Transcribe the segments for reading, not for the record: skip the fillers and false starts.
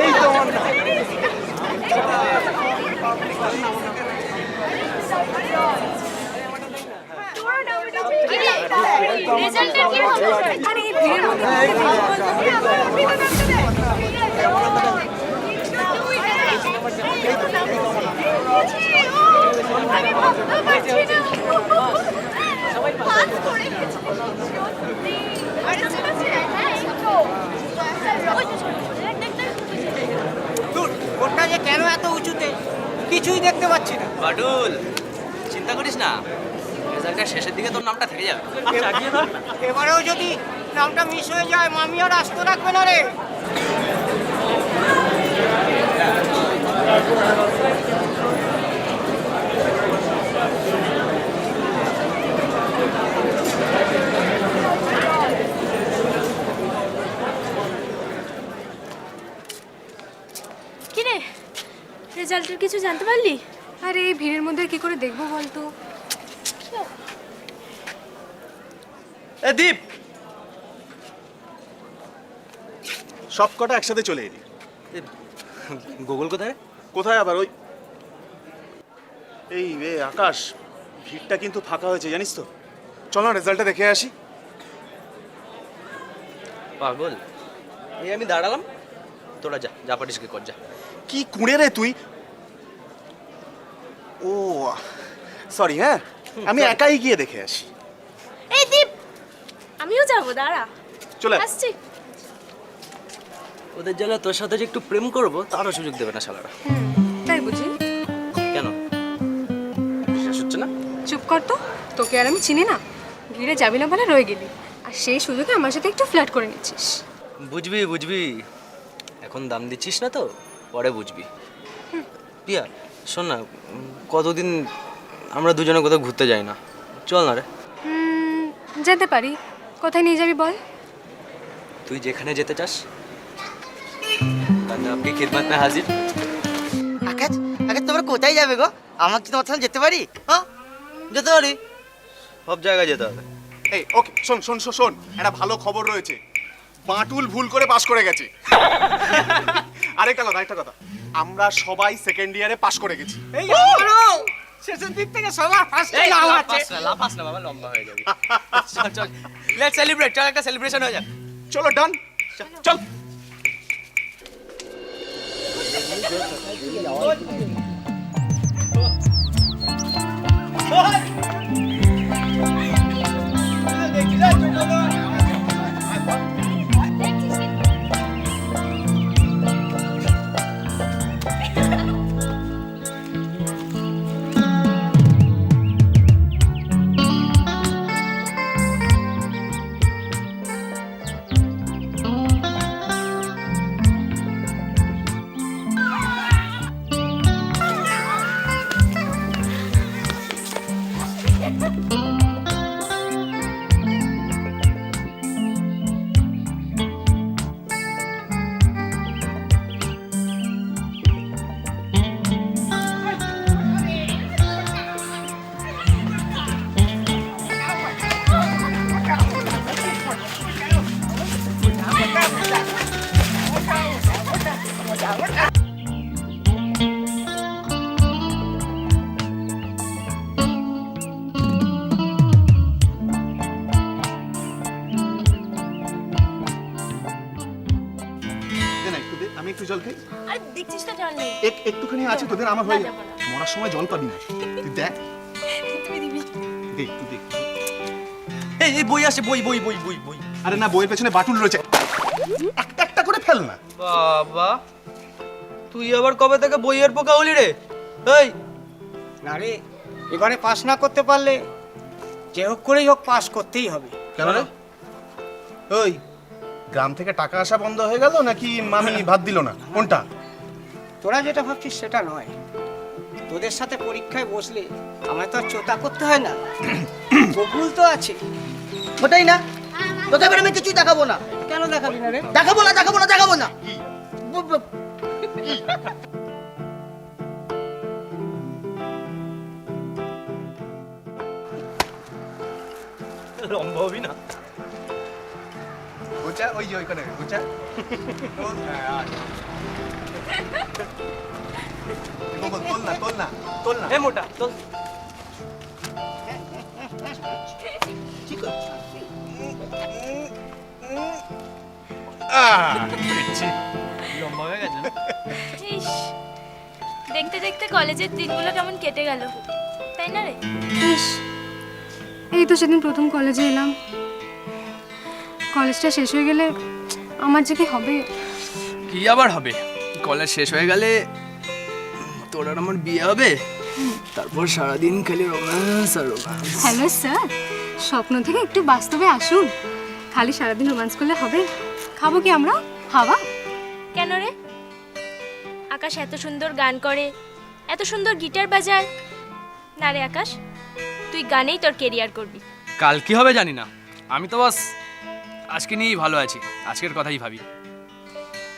এই তো আমার না। রেজাল্টের কি হবে? আরে এই ভিড়ের মধ্যে আমি ভাবতে পারছি না। সবাই পাস করে গেছে। সত্যি। আরে চলো হ্যাঁ এই তো। ওই যে ছোট ছোট দেখতে দূর ওটা যে কেন এত উঁচুতে কিছুই দেখতে পাচ্ছি না। বাডুল চিন্তা করিস না, রেজাল্টের শেষের দিকে তোর নামটা থেকে যাবে। এবারেও যদি নামটা মিস হয়ে যায় মামি আর আসতে রাখবে না রে। কি রে রেজাল্টের কিছু জানতে পারলি? আরে এই ভিড়ের মধ্যে কি করে দেখবো বলতো? এ দীপ, সব কটা একসাথে চলে এলি। গুগল কোথায়? কোথায় আবার? ওই এই আকাশ, ভিড়টা কিন্তু ফাঁকা হয়েছে জানিস তো। চল না রেজাল্টটা দেখে আসি। পাগল, এই আমি দাঁড়ালাম, তোরা যা যা পারিস কি কর যা। কি কুঁড়ে রে তুই। ও সরি, হ্যাঁ আমি একাই গিয়ে দেখে আসি। এই দীপ, আমিও যাবো, দাঁড়া চলে আয়। আসছি। ওদের জ্বালা তোর সাথে যে একটু প্রেম করবো তারও সুযোগ দেবে না শালারা। তাই বুঝি? কেন শেষ হচ্ছে না? চুপ কর তো, তোকে আর আমি চিনি না। ভিড়ে যাবি না বলে রয়ে গেলি, আর সেই সুযোগে আমার সাথে একটু ফ্ল্যাট করে নিচ্ছিস। বুঝবি বুঝবি, এখন দাম দিচ্ছিস না তো, পরে বুঝবি। পিয়া শোন না, কতদিন আমরা দুজনে কোথাও ঘুরতে যাই না, চল না রে। যেতে পারি, কোথায় নিয়ে যাবি বল? তুই যেখানে যেতে চাস, আপনি খিদমত মে হাজির। আকাশ আকাশ তোমরা কোথায় যাবে গো? আমার কি তোমার সাথে যেতে পারি? হ্যাঁ যেতে পারি। সব জায়গায় যেতে হবে। এই ওকে, শোন শোন শোন শোন, একটা ভালো খবর রয়েছে। বাটুল ভুল করে পাশ করে গেছে। আরেকটা কথা, আমরা সবাই সেকেন্ড ইয়ারে পাশ করে গেছি। এই শেষের দিক থেকে সবার ফার্স্ট লাফাস না বাবা, লম্বা হয়ে যাবে। চল চল, লেটস সেলিব্রেট, চল একটা সেলিব্রেশন হয়ে যাক। চলো ডান, চল। আমি একটু জল খাই। আরে দেখছিস তো জল নেই। একটুখানি আছে তোদের, আমার হয়ে যাবে। মরার সময় জল পাবি না, তুই দেখ। তুই দিবি? দেখ তুই দেখ। এই বই আসে, বই বই বই বই বই। আরে না, বইয়ের পেছনে বাটুল রয়েছে, একটা একটা করে ফেল না। বাবা, তুই আবার কবে থেকে বইয়ের পোকা হলি রে? এই না রে, এবারে পাস না করতে পারলে যে হোক করেই হোক পাস করতেই হবে। কেন রে? ওই গ্রাম থেকে টাকা আসা বন্ধ হয়ে গেল নাকি মামি ভাত দিল না, কোনটা? তোরা যেটা ভাবছিস সেটা নয়। তোদের সাথে পরীক্ষায় বসলে আমায় তো আর চোতা করতে হয় না। বকুল তো আছে। ওটাই না, তোকে এবার আমি কিছুই দেখাবো না। কেন দেখাবি না রে? দেখাবো না, দেখাবো না, দেখাবো না। লম্বা হবি না। গোচা ওই যে ওইখানে গোচা তোল, হ্যাঁ, আয়। গোপাল, তোল না তোল না তোল না এ মোটা চল। ঠিক আছে দেখছি লম্বা হয়ে গেছে না? ইস, দেখতে দেখতে কলেজের দিনগুলো কেমন কেটে গেল, তাই না রে? ইস, এই তো সেদিন প্রথম কলেজে এলাম। কলেজটা শেষ হয়ে গেলে আমার যে কি হবে। কি আবার হবে, কলেজ শেষ হয়ে গেলে তোর আর আমার বিয়ে হবে, তারপর সারাদিন খালি রোম্যান্স আর রোম্যান্স। হ্যালো স্যার, স্বপ্ন থেকে একটু বাস্তবে আসুন। খালি সারাদিন রোমান্স করলে হবে? খাবো কি আমরা? হাওয়া? কেন রে? আকাশ এত সুন্দর গান করে, এত সুন্দর গিটার বাজায়। না রে আকাশ, তুই গানেই তোর কেরিয়ার করবি। কাল কি হবে জানি না, আমি তো বাস আজকে নিয়েই ভালো আছি, আজকের কথাই ভাবি।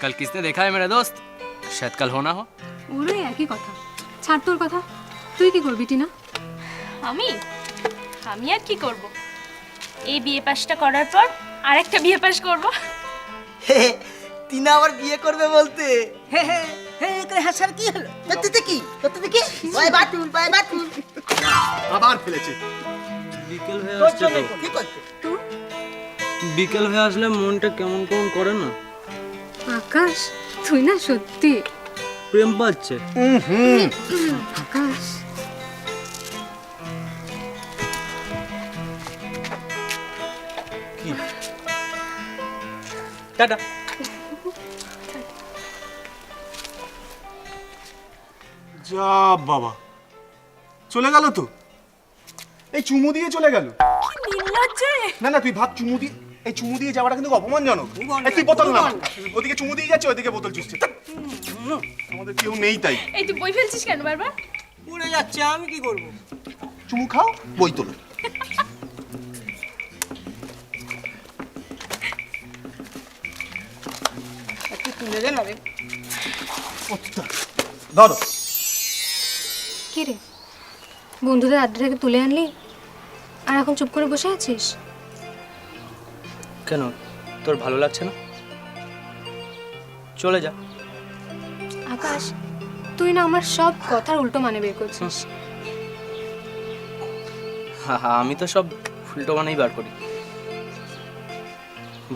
কাল কিসনে দেখা है मेरा दोस्त, शायद कल होना हो। ওরও একই কথা। ছাড় তোর কথা। তুই কি করবি টিনা? আমি আমি আর কি করব? এই বিয়ে পাশটা করার পর আরেকটা বিয়ে পাশ করব। টিনা আবার বিয়ে করবে বলতে হে হে হে করে হাসার কি হলো? সত্যি কি বাই বাটুল আবার ফেলেছে। বিকেল হয়ে তোর আসছে জন্য তো, ঠিক আছে বিকেল হয়ে আসলে মনটা কেমন কেমন করে না, আকাশ, তুই না সত্যি। প্রেম পাচ্ছে। আকাশ, টাটা। যা বাবা, চলে গেল তো, এই চুমু দিয়ে চলে গেল। নির্লজ্জে! না না, তুই ভাব চুমু দিয়ে, এই চুমু দিয়ে যাওয়াটা কিন্তু অপমানজনক। এই তুই বোতল না, ওদিকে চুমু দিয়ে যাচ্ছে, ওদিকে বোতল চুষছে। ধ্যাৎ। আমাদের কেউ নেই তাই। এই তুই বই ফেলছিস কেন বারবার? উড়ে যাচ্ছে, আমি কি করব? চুমু খাও, বই তোলো। একটু তুলে দে না রে। ধরো। কি রে, বন্ধুদের আড্ডা থেকে তুলে আনলি আর এখন চুপ করে বসে আছিস? কেন, তোর ভালো লাগছে না? চলে যা। আকাশ, তুই না আমার সব কথার উল্টো মানে বের করছিস। হা হা, আমি তো সব উল্টো মানেই বার করি।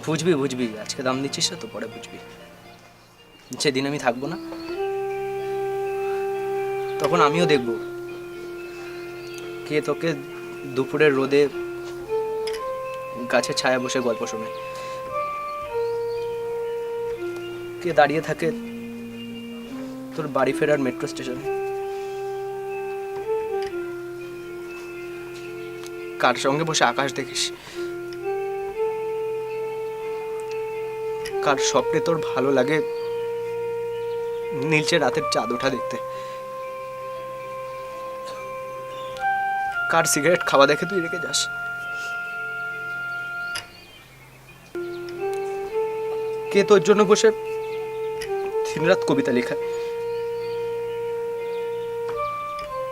বুঝবি বুঝবি, আজকে দাম দিচ্ছিস না তো, পরে বুঝবি। যেদিন আমি থাকবো না, তখন আমিও দেখব কে তোকে দুপুরের রোদে গাছের ছায়া বসে গল্প শোনে, কে দাঁড়িয়ে থাকে তোর বাড়ি ফেরার মেট্রো স্টেশনে, কার সঙ্গে বসে আকাশ দেখিস, কার স্বপ্নে তোর ভালো লাগে নীলচে রাতের চাঁদ ওঠা দেখতে, কার সিগারেট খাওয়া দেখে তুই রেখে যাস, কে তোর জন্য বসে দিনরাত কবিতা লেখা,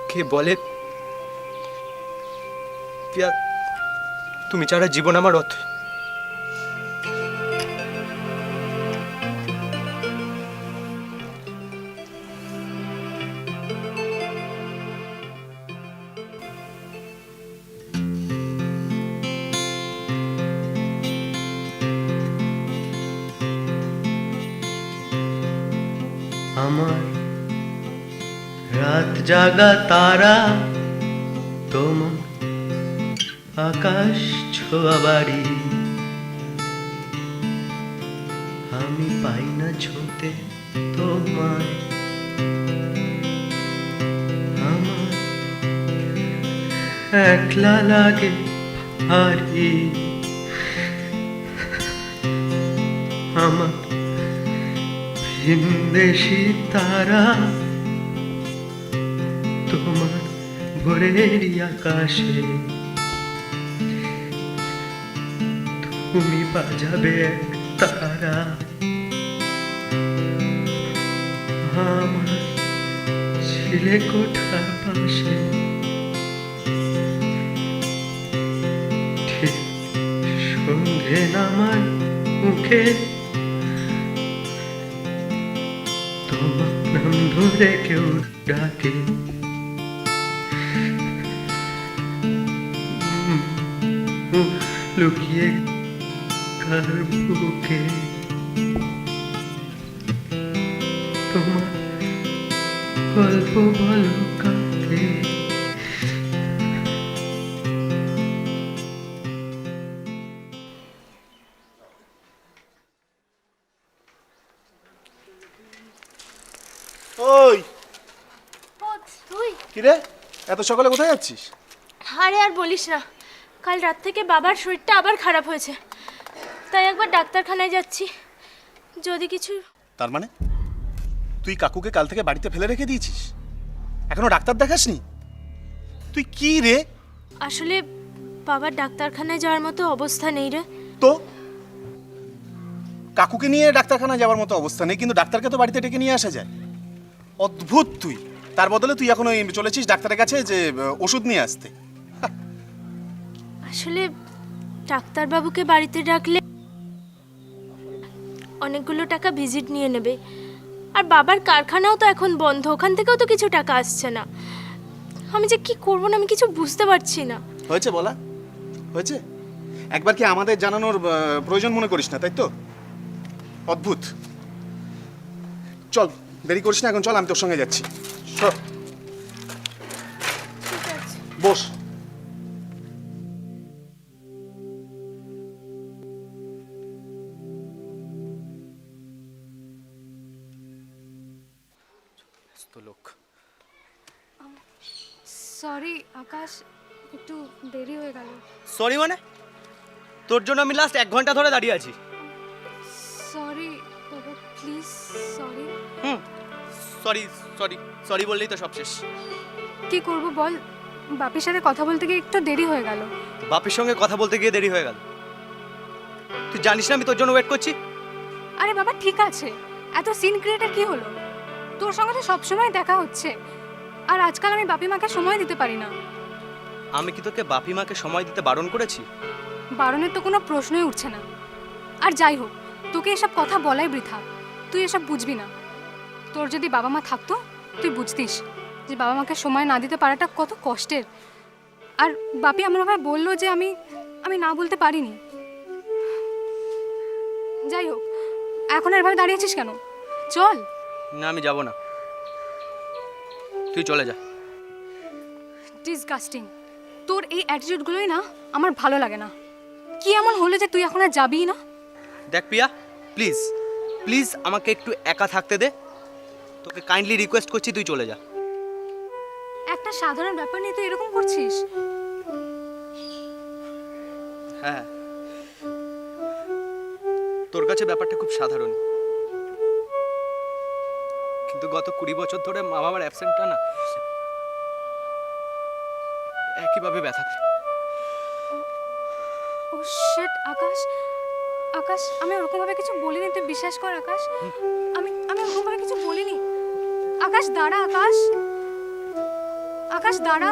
কে বলে পিয়া তুমি ছাড়া জীবন আমার অর্থ। আমার রাত জাগা তারা তোমার আকাশ ছোঁয়া বাড়ি, আমি পাই না ছুঁতে তোমায়, আমার একলা লাগে ভারী, আমার ভিনদেশি তারা তোমার ভোরের আকাশে, তুমি বাজাবে এক তারা, আমার ছিলে কোঠার পাশে, ঠিক সন্ধে নামার মুখে তোমার নাম ধরে কেউ ডাকে, লুকিয়ে কার বুকে তোমার গল্প বলো কাকে। ওই তুই? কিরে, এত সকালে কোথায় যাচ্ছিস? আরে আর বলিস না, কাল রাত থেকে বাবার শরীরটা আবার খারাপ হয়েছে, তাই একবার ডাক্তারখানায় যাচ্ছি। যদি কিছু... তার মানে তুই কাকুকে কাল থেকে বাড়িতে ফেলে রেখে দিয়েছিস? এখনো ডাক্তার দেখাসনি? তুই কি রে? আসলে বাবার ডাক্তারখানায় যাওয়ার মতো অবস্থা নেই রে। তো কাকুকে নিয়ে ডাক্তারখানায় যাওয়ার মতো অবস্থা নেই, কিন্তু ডাক্তারকে তো বাড়িতে ডেকে নিয়ে আসা যায়। অদ্ভুত তুই। তার বদলে তুই এখন ওই চলেছিস ডাক্তারের কাছে যে ওষুধ নিয়ে আসতে। আসলে ডাক্তারবাবুকে বাড়িতে ডাকলে অনেকগুলো টাকা ভিজিট নিয়ে নেবে, আর বাবার কারখানাও তো এখন বন্ধ, ওখান থেকেও তো কিছু টাকা আসছে না। আমি যে কি করবো না, আমি কিছু বুঝতে পারছি না। হয়েছে বলা হয়েছে, একবার কি আমাদের জানানোর প্রয়োজন মনে করিস না, তাই তো? অদ্ভুত। চল, দেরি করিস না, এখন চল, আমি তোর সঙ্গে যাচ্ছি। চল, ঠিক আছে। বস। লোক সরি আকাশ, একটু দেরি হয়ে গেল। সরি মানে? তোর জন্য আমি লাস্ট 1 ঘন্টা ধরে দাঁড়িয়ে আছি। সরি বাবা, please sorry. Sorry sorry sorry বললেই তো সব শেষ। কি করব বল, বাপির সাথে কথা বলতে গিয়ে একটু দেরি হয়ে গেল। বাপের সঙ্গে কথা বলতে গিয়ে দেরি হয়ে গেল? তুই জানিস না আমি তোর জন্য ওয়েট করছি? আরে বাবা ঠিক আছে, এত সিন ক্রিয়েটার কি হলো? তোর সঙ্গে তো সবসময় দেখা হচ্ছে, আর আজকাল আমি বাপি মাকে সময় দিতে পারি না। আমি কি তোকে বাপি মাকে সময় দিতে বারণ করেছি? বারণের তো কোনো প্রশ্নই উঠছে না। আর যাই হোক, তোকে এসব কথা বলাই বৃথা, তুই এসব বুঝবি না। তোর যদি বাবা মা থাকতো তুই বুঝতিস যে বাবা মাকে সময় না দিতে পারাটা কত কষ্টের। আর বাপি এমনভাবে বললো যে আমি না বলতে পারিনি। যাই হোক, এখন আর এভাবে দাঁড়িয়েছিস কেন? চল। না, আমি যাব না, তুই চলে যা। ডিসগাস্টিং, তোর এই অ্যাটিটিউডগুলোই না আমার ভালো লাগে না। কি এমন হলো যে তুই এখন আর যাবিই না? দেখ প্রিয়া, প্লিজ প্লিজ আমাকে একটু একা থাকতে দে, তোকে কাইন্ডলি রিকোয়েস্ট করছি তুই চলে যা। একটা সাধারণ ব্যাপার নিয়ে তুই এরকম করছিস? হ্যাঁ, তোর কাছে ব্যাপারটা খুব সাধারণ, কিন্তু গত 20 বছর ধরে মা বাবার অ্যাবসেন্টটা না একইভাবে ব্যথা দেয়। ও শিট আকাশ, আকাশ আমি ওরকমভাবে কিছু বলিনি, তুই বিশ্বাস কর আকাশ। আমি ওরকমভাবে কিছু বলিনি। আকাশ দাঁড়া, আকাশ আকাশ দাঁড়া।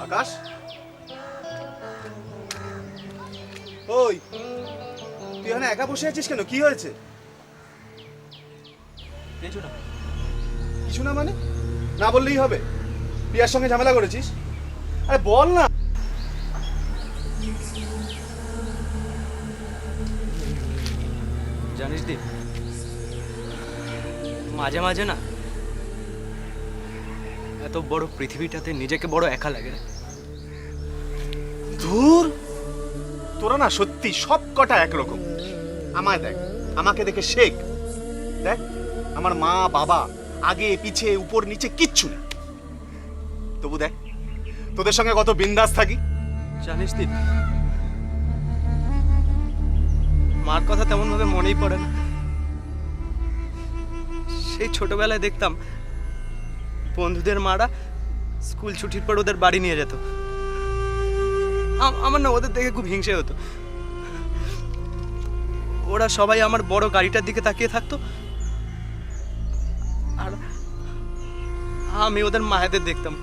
আকাশ, ওই তুই এখানে একা বসে আছিস কেন? কি হয়েছে? কিছু না মানে? না বললেই হবে? প্রিয়ার সঙ্গে ঝামেলা করেছিস? আরে বল না। জানিস দীপ, মাঝে মাঝে না এত বড় পৃথিবীটাতে নিজেকে বড় একা লাগে। ধুর, তোরা না সত্যি সব কটা একরকম। আমায় দেখ, আমাকে দেখে শেখ। দেখ, আমার মা বাবা আগে পিছে উপর নিচে কিচ্ছু না, তবু দেখ তোদের সঙ্গে কত বিন্দাস থাকি। জানিস দীপ, মার কথা তেমন ভাবে মনেই পড়ে না। সেই ছোটবেলায় দেখতাম বন্ধুদের মারা স্কুল ছুটির পর ওদের বাড়ি নিয়ে যেত। আমার না ওদের দেখে খুব হিংসে হতো। ওরা সবাই আমার বড় গাড়িটার দিকে তাকিয়ে থাকতো, আমি ওদের মায়েদের দেখতাম,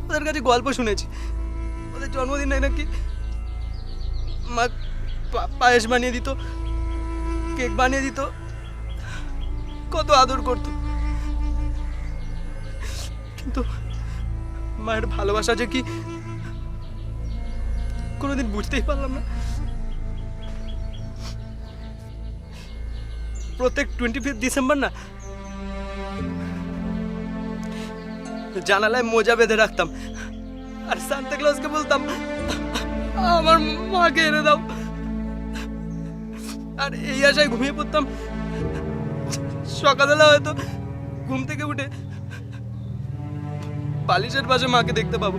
ওদের কাছে গল্প শুনেছি, ওদের জন্মদিনে নাকি মা পায়েস বানিয়ে দিত, কেক বানিয়ে দিত, কত আদর করতো। কিন্তু মায়ের ভালোবাসা যে কি কোনোদিন বুঝতেই পারলাম না। প্রত্যেক 25 ডিসেম্বর না জানালায় মোজা বেঁধে রাখতাম আর সান্তা ক্লজকে বলতাম আমার মাকে এনে দাও, আর এই আশায় ঘুমিয়ে পড়তাম সকালবেলা হয়তো ঘুম থেকে উঠে বালিশের পাশে মাকে দেখতে পাবো।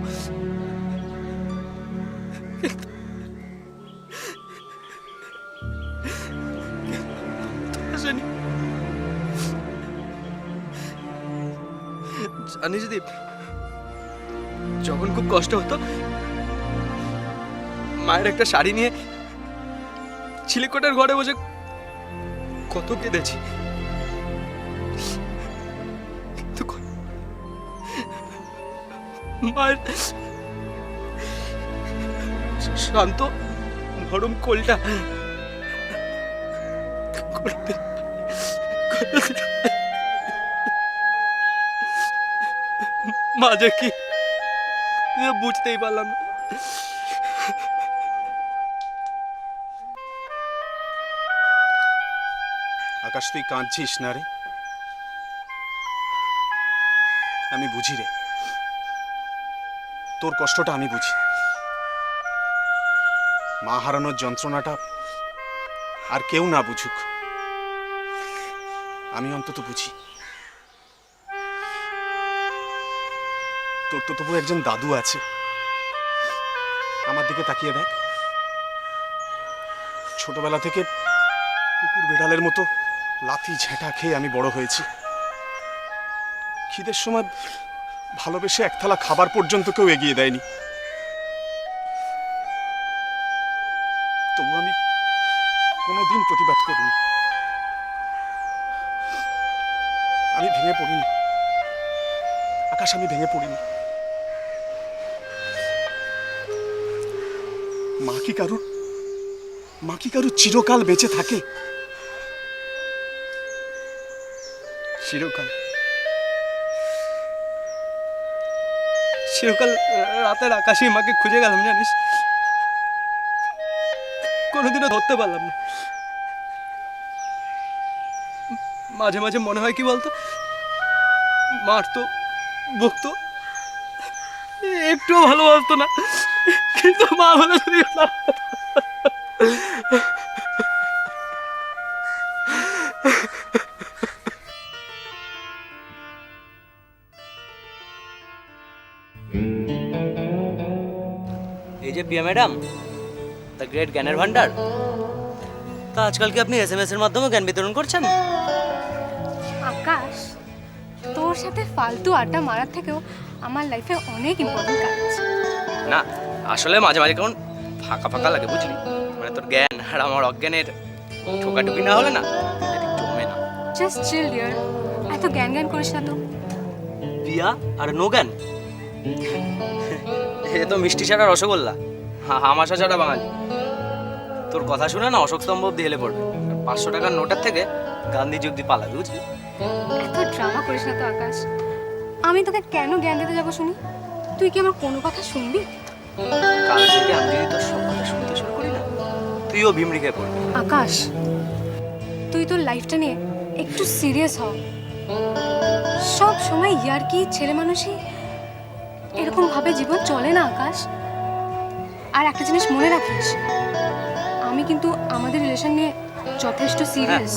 আসেনি। জানিস দীপ, যখন খুব কষ্ট হতো মায়ের একটা শাড়ি নিয়ে ছিলিকোটের ঘরে বসে কত কেঁদেছি। কিন্তু মায়ের শান্ত নরম কোলটা মাঝে কি বুঝতেই পারলাম না। আকাশ, তুই কাঁদছিস না রে? আমি বুঝি রে, তোর কষ্টটা আমি বুঝি। মা হারানোর যন্ত্রণাটা আর কেউ না বুঝুক, আমি অন্তত বুঝি। তোর তো তবু একজন দাদু আছে। আমার দিকে তাকিয়ে দেখ, ছোটবেলা থেকে কুকুর বেড়ালের মতো লাথি ঝেঁটা খেয়ে আমি বড় হয়েছি। খিদের সময় ভালোবেসে এক থালা খাবার পর্যন্ত কেউ এগিয়ে দেয়নি। তবু আমি কোনোদিন প্রতিবাদ করিনি। আমি ভেঙে পড়িনি আকাশ, আমি ভেঙে পড়িনি। মা কি কারুর চিরকাল বেঁচে থাকে? চিরকাল চিরকাল রাতের আকাশেই মাকে খুঁজে গেলাম, জানিস, কোনোদিনও ধরতে পারলাম না। মাঝে মাঝে মনে হয় কি বলতো, মারতো, বকতো, একটুও ভালোবাসতো না, কিন্তু মা বলে এই যে পিয়া ম্যাডাম, দ্য গ্রেট জ্ঞানের ভান্ডার, তা আজকাল কি আপনি SMS এর মাধ্যমে জ্ঞান বিতরণ করছেন? আকাশ, তোর সাথে ফালতু আড্ডা মারার থেকেও আমার লাইফে অনেক ইম্পর্টেন্ট কাজ আছে। না, আসলে মাঝে মাঝে কেমন ফাঁকা ফাঁকা লাগে, বুঝলি, মানে তোর জ্ঞান আর আমার অজ্ঞানের ঠোকাটুকি না হলে না জমে না। জাস্ট চিল ডিয়ার, এত জ্ঞান জ্ঞান করিস না তো। পিয়া আর নো জ্ঞান, এ তো মিষ্টি ছাড়া রসগোল্লা, হামাশা ছাড়া বাঙালি। তোর কথা শুনে না অশোক স্তম্ভ অব্দি হেলে পড়বে। 500 টাকার নোটের থেকে গান্ধীজি অব্দি পালাবে, বুঝলি। এত ড্রামা করিস না তো আকাশ। আমি তোকে কেন জ্ঞান দিতে যাবো শুনি? তুই কি আমার কোনো কথা শুনবি? কাল থেকে আমি যদি তোর সব কথা শুনতে শুরু করি না, তুইও ভিমরিকে পড়বি। আকাশ, তুই তোর লাইফটা নিয়ে একটু সিরিয়াস হ। সব সময় ইয়ার্কি ছেলে মানুষই এরকম ভাবে জীবন চলে না আকাশ। আর একটা জিনিস মনে রাখিস, আমি কিন্তু আমাদের রিলেশন নিয়ে যথেষ্ট সিরিয়াস।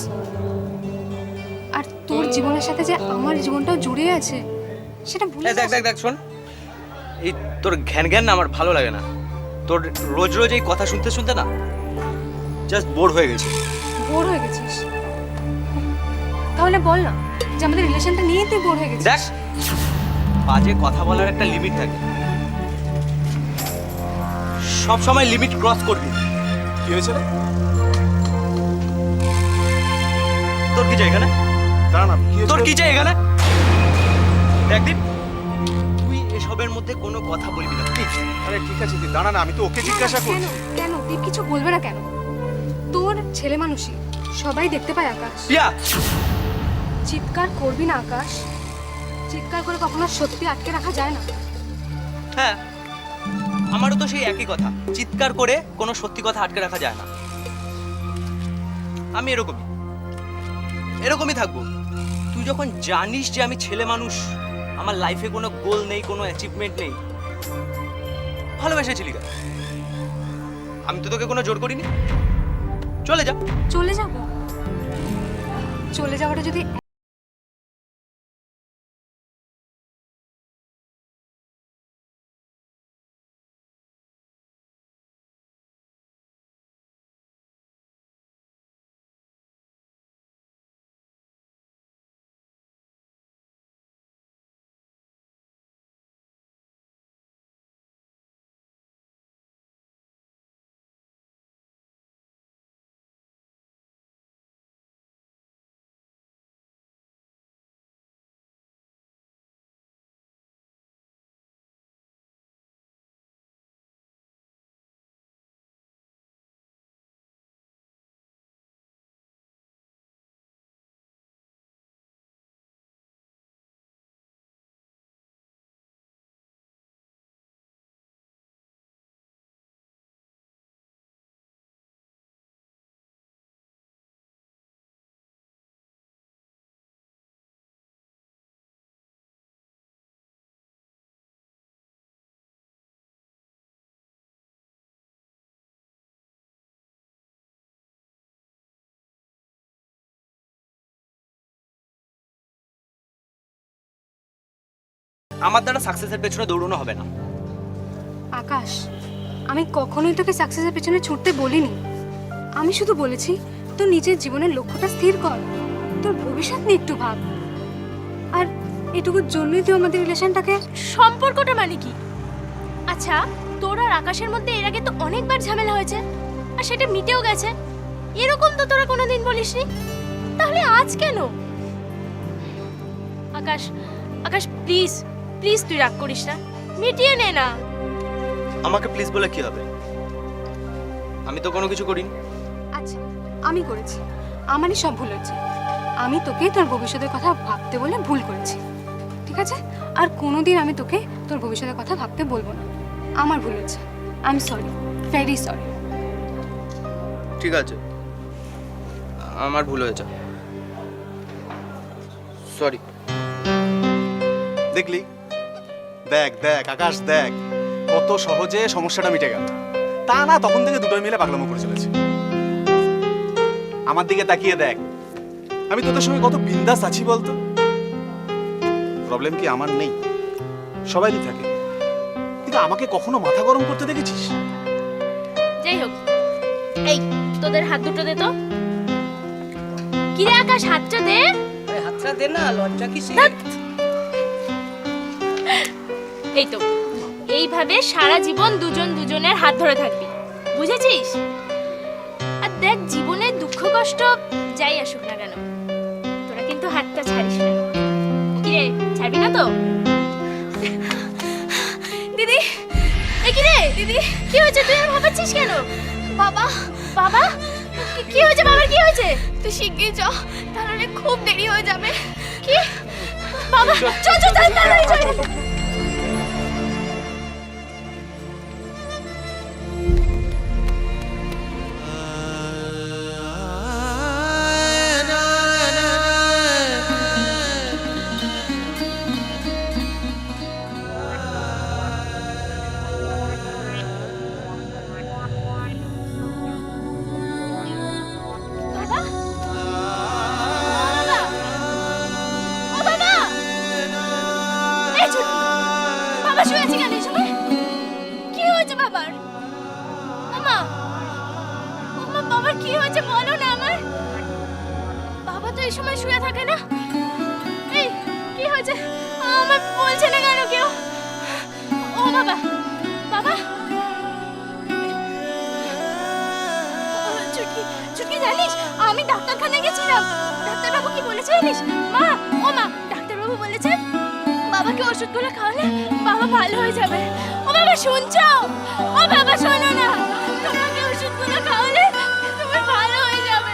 আর তোর জীবনের সাথে যে আমার জীবনটাও জুড়ে আছে সেটা ভুলে দেখ দেখ দেখ শোন, এই তোর ঘ্যান ঘ্যান না আমার ভালো লাগে না। তোর রোজ রোজ এই কথা শুনতে শুনতে না জাস্ট বোর হয়ে গেছে। বোর হয়ে গেছিস? তাহলে বল না যে আমাদের রিলেশনটা নিয়ে তুই বোর হয়ে গেছিস। দেখ, বাজে কথা বলার একটা লিমিট থাকে, সব সময় লিমিট ক্রস করবি। কি হয়েছে রে? তোর কি চাই এখানে? দাঁড়া না, তোর কি চাই এখানে? দেখ দীপ, তুই এসবের মধ্যে কোনো কথা বলবি না প্লিজ। আরে ঠিক আছে তুই দাঁড়া না, আমি তো ওকে জিজ্ঞাসা কেন করছি। কেন তুই কিছু বলবে না কেন? তোর ছেলে মানুষই, সবাই দেখতে পায় আকাশ। প্রিয়া, চিৎকার করবি না আকাশ, চিৎকার করে কখনো সত্যি আটকে রাখা যায় না। হ্যাঁ আমারও তো সেই একই কথা, চিৎকার করে কোনো সত্যি কথা আটকে রাখা যায় না। আমি এরকমই থাকবো। তুই যখন জানিস যে আমি ছেলে মানুষ, আমার লাইফে কোনো গোল নেই, কোনো অ্যাচিভমেন্ট নেই, ভালোবেসেছিলি কেন? আমি তো তোকে কোনো জোর করিনি। চলে যা। চলে যাব, চলে যাওয়াটা যদি আমার দ্বারা সাকসেসের পেছনে দৌড়ানো হবে না। আকাশ, আমি কখনোই তোকে সাকসেসের পেছনে ছুটতে বলিনি। আমি শুধু বলেছি তোর নিজের জীবনের লক্ষ্যটা স্থির কর, তোর ভবিষ্যৎ নিয়ে একটু ভাব। আর এটুকুর জন্যই তুই আমাদের রিলেশনটাকে। সম্পর্কটা মানে কি? আচ্ছা, তোর আর আকাশের মধ্যে এর আগে তো অনেকবার ঝামেলা হয়েছে, আর সেটা মিটেও গেছে। এরকম তো তোরা কোনোদিন বলিসনি, তাহলে আজ কেন? আকাশ, আকাশ প্লিজ প্লিজ তুই রাগ করিস না, মিটিয়ে নে না। আমাকে প্লিজ বলে কি হবে? আমি তো কোনো কিছু করিনি। আচ্ছা, আমি করেছি, আমারই সব ভুল হয়েছে। আমি তোকে তোর ভবিষ্যতের কথা ভাবতে বলে ভুল করেছি, ঠিক আছে? আর কোনোদিন আমি তোকে তোর ভবিষ্যতের কথা ভাবতে বলবো না। আমার ভুল হয়েছে, I am sorry, very sorry. ঠিক আছে, আমার ভুল হয়েছে, সরি। দেখলি, দেখ দেখ আকাশ, দেখ কত সহজে সমস্যাটা মিটে গেল। তা না, তখন থেকে দুটোই মিলে পাগলামো করে চলেছে। আমার দিকে তাকিয়ে দেখ, আমি তোদের সঙ্গে কত বিন্দাস আছি বলতো। প্রবলেম কি আমার নেই? সবাইরই থাকে, কিন্তু আমাকে কখনো মাথা গরম করতে দেখেছিস? যাই হোক, এই তোদের হাত দুটো দে তো। কিরে আকাশ, হাতটা দে। আরে হাতটা দে না, লজ্জা কিসে? এই তো, এইভাবে সারা জীবন দুজন দুজনের হাত ধরে থাকবি, বুঝেছিস? আর দেখ, জীবনে দুঃখ কষ্ট যাই আসুক না কেন, তোরা কিন্তু হাতটা ছাড়িস না। কিরে, ছাড়বি না তো? দিদি, এই কিরে দিদি, কি হয়েছে? তুই আর ভাবাচ্ছিস কেন? বাবা, বাবা কি হয়েছে? বাবার কি হয়েছে? তুই শিগগির চ, তাহলে খুব দেরি হয়ে যাবে। কি? বাবা চল চল তাড়াতাড়ি চল। বাবা শুয়ে আছে কেন? কি হয়েছে বাবার? মামা, মামা বাবার কি হয়েছে বলো না আমার। বাবা তো এই সময় শুয়ে থাকে না। এই কি হয়েছে আমার বলছে না কেন কেউ? ও বাবা, বাবা ছুটকি, ছুটকি জানিস আমি ডাক্তারখানায় গেছিলাম। ডাক্তারবাবু কি বলেছে জানিস? মা, ও মা, ডাক্তারবাবু বলেছেন বাবা ওষুধগুলো খাওয়ালে বাবা ভালো হয়ে যাবে। ও বাবা শুনছো? ও বাবা শোনো না, তোমাকে ওষুধগুলো খাওয়ালে তুমি ভালো হয়ে যাবে।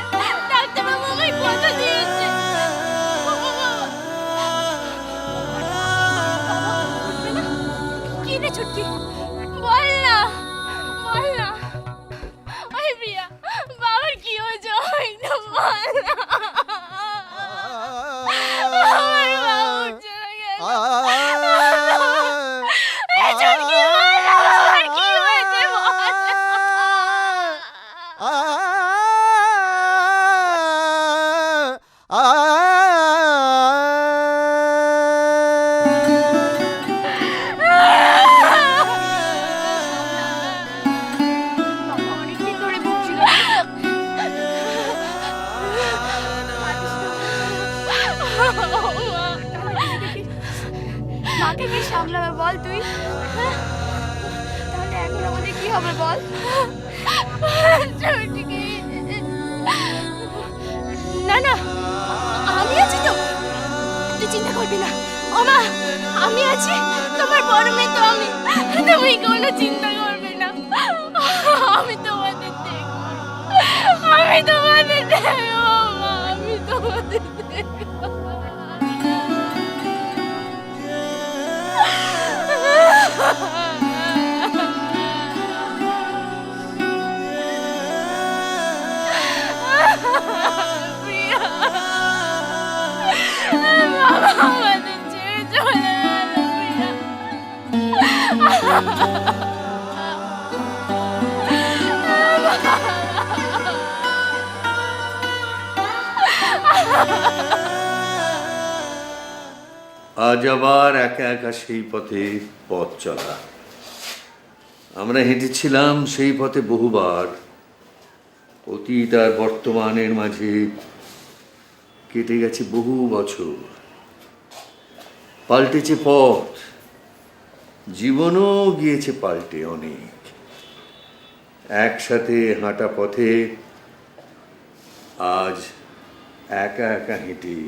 ডাক্তারবাবু আমায় কথা দিয়েছে। ও বাবা। কি রে ছুটকি, বল না, বল না। ওই প্রিয়া, বাবার কি হয়েছে একটু বল না। আমার বাবা চলে গেছে। এই ছুটকি, বল না, বাবার কি হয়েছে বল বাবা অনেকদিন ধরে ভুগছিল। মাকে কে সামলাবে বল তুই? তাহলে এখন আমাদের কি হবে বল? না না, আমি আছি তো, তুই চিন্তা করবি না। ও মা, আমি আছি, তোমার বড় মেয়ে তো আমি, তুমি কোনো চিন্তা করবে না। আমি তোমাদের দেখবো, আমি তোমাদের দেখবো মা, আমি তোমাদের দেখবো। প্রিয়া, বাবা আমাদের ছেড়ে চলে গেল প্রিয়া। আজ আবার একা একা সেই পথে পথ চলা। আমরা হেঁটেছিলাম সেই পথে বহুবার। অতীত আর বর্তমানের মাঝে কেটে গেছে বহু বছর। পাল্টেছে পথ, জীবনও গিয়েছে পাল্টে অনেক। একসাথে হাঁটা পথে আজ একা একা হেঁটে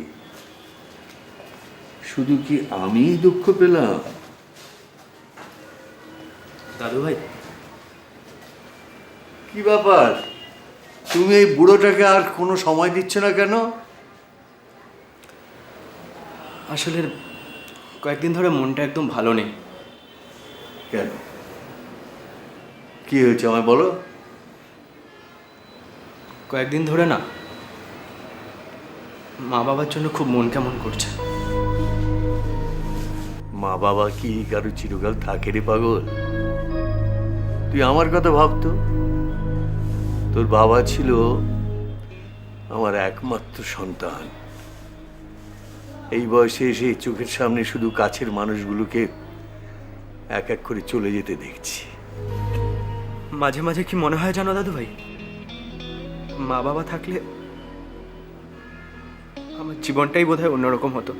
শুধু কি আমি দুঃখ পেলাম? দাদু ভাই, কি ব্যাপার, তুমি এই বুড়োটাকে আর কোনো সময় দিচ্ছ না কেন? আসলে কয়েকদিন ধরে মনটা একদম ভালো নেই। কেন, কি হয়েছে আমায় বলো? কয়েকদিন ধরে না, মা বাবার জন্য খুব মন কেমন করছে। মা বাবা কি কারো চিরকাল থাকে রে পাগল? তুই আমার কথা ভাবতো। তোর বাবা ছিল আমার একমাত্র সন্তান। এই বয়সে এসে চোখের সামনে শুধু কাছের মানুষগুলোকে এক এক করে চলে যেতে দেখছি। মাঝে মাঝে কি মনে হয় জানো দাদু ভাই, মা বাবা থাকলে আমার জীবনটাই বোধহয় অন্যরকম হতো।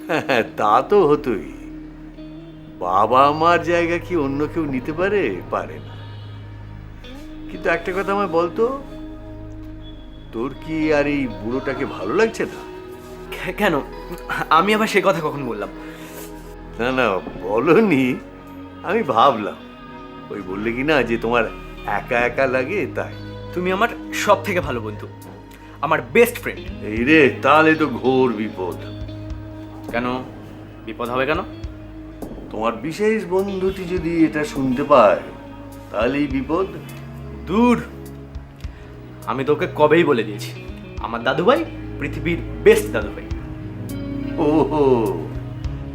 হ্যাঁ, তা তো হতোই। বাবা মার জায়গা কি অন্য কেউ নিতে পারে? পারে না। কিন্তু একটা কথা আমায় বলতো, তোর কি আর এই বুড়োটাকে ভালো লাগছে না? কেন, আমি আবার সে কথা কখন বললাম? না না, বলনি, আমি ভাবলাম। ওই বললে কি না যে তোমার একা একা লাগে, তাই। তুমি আমার সব থেকে ভালো বন্ধু, আমার বেস্ট ফ্রেন্ড। এই রে, তাহলে তো ঘোর বিপদ। কেন বিপদ হবে কেন? তোমার বিশেষ বন্ধুটি যদি এটা শুনতে পায় তাহলেই বিপদ। দূর, আমি তোকে কবেই বলে দিয়েছি, আমার দাদু ভাই পৃথিবীর বেস্ট দাদু ভাই। ও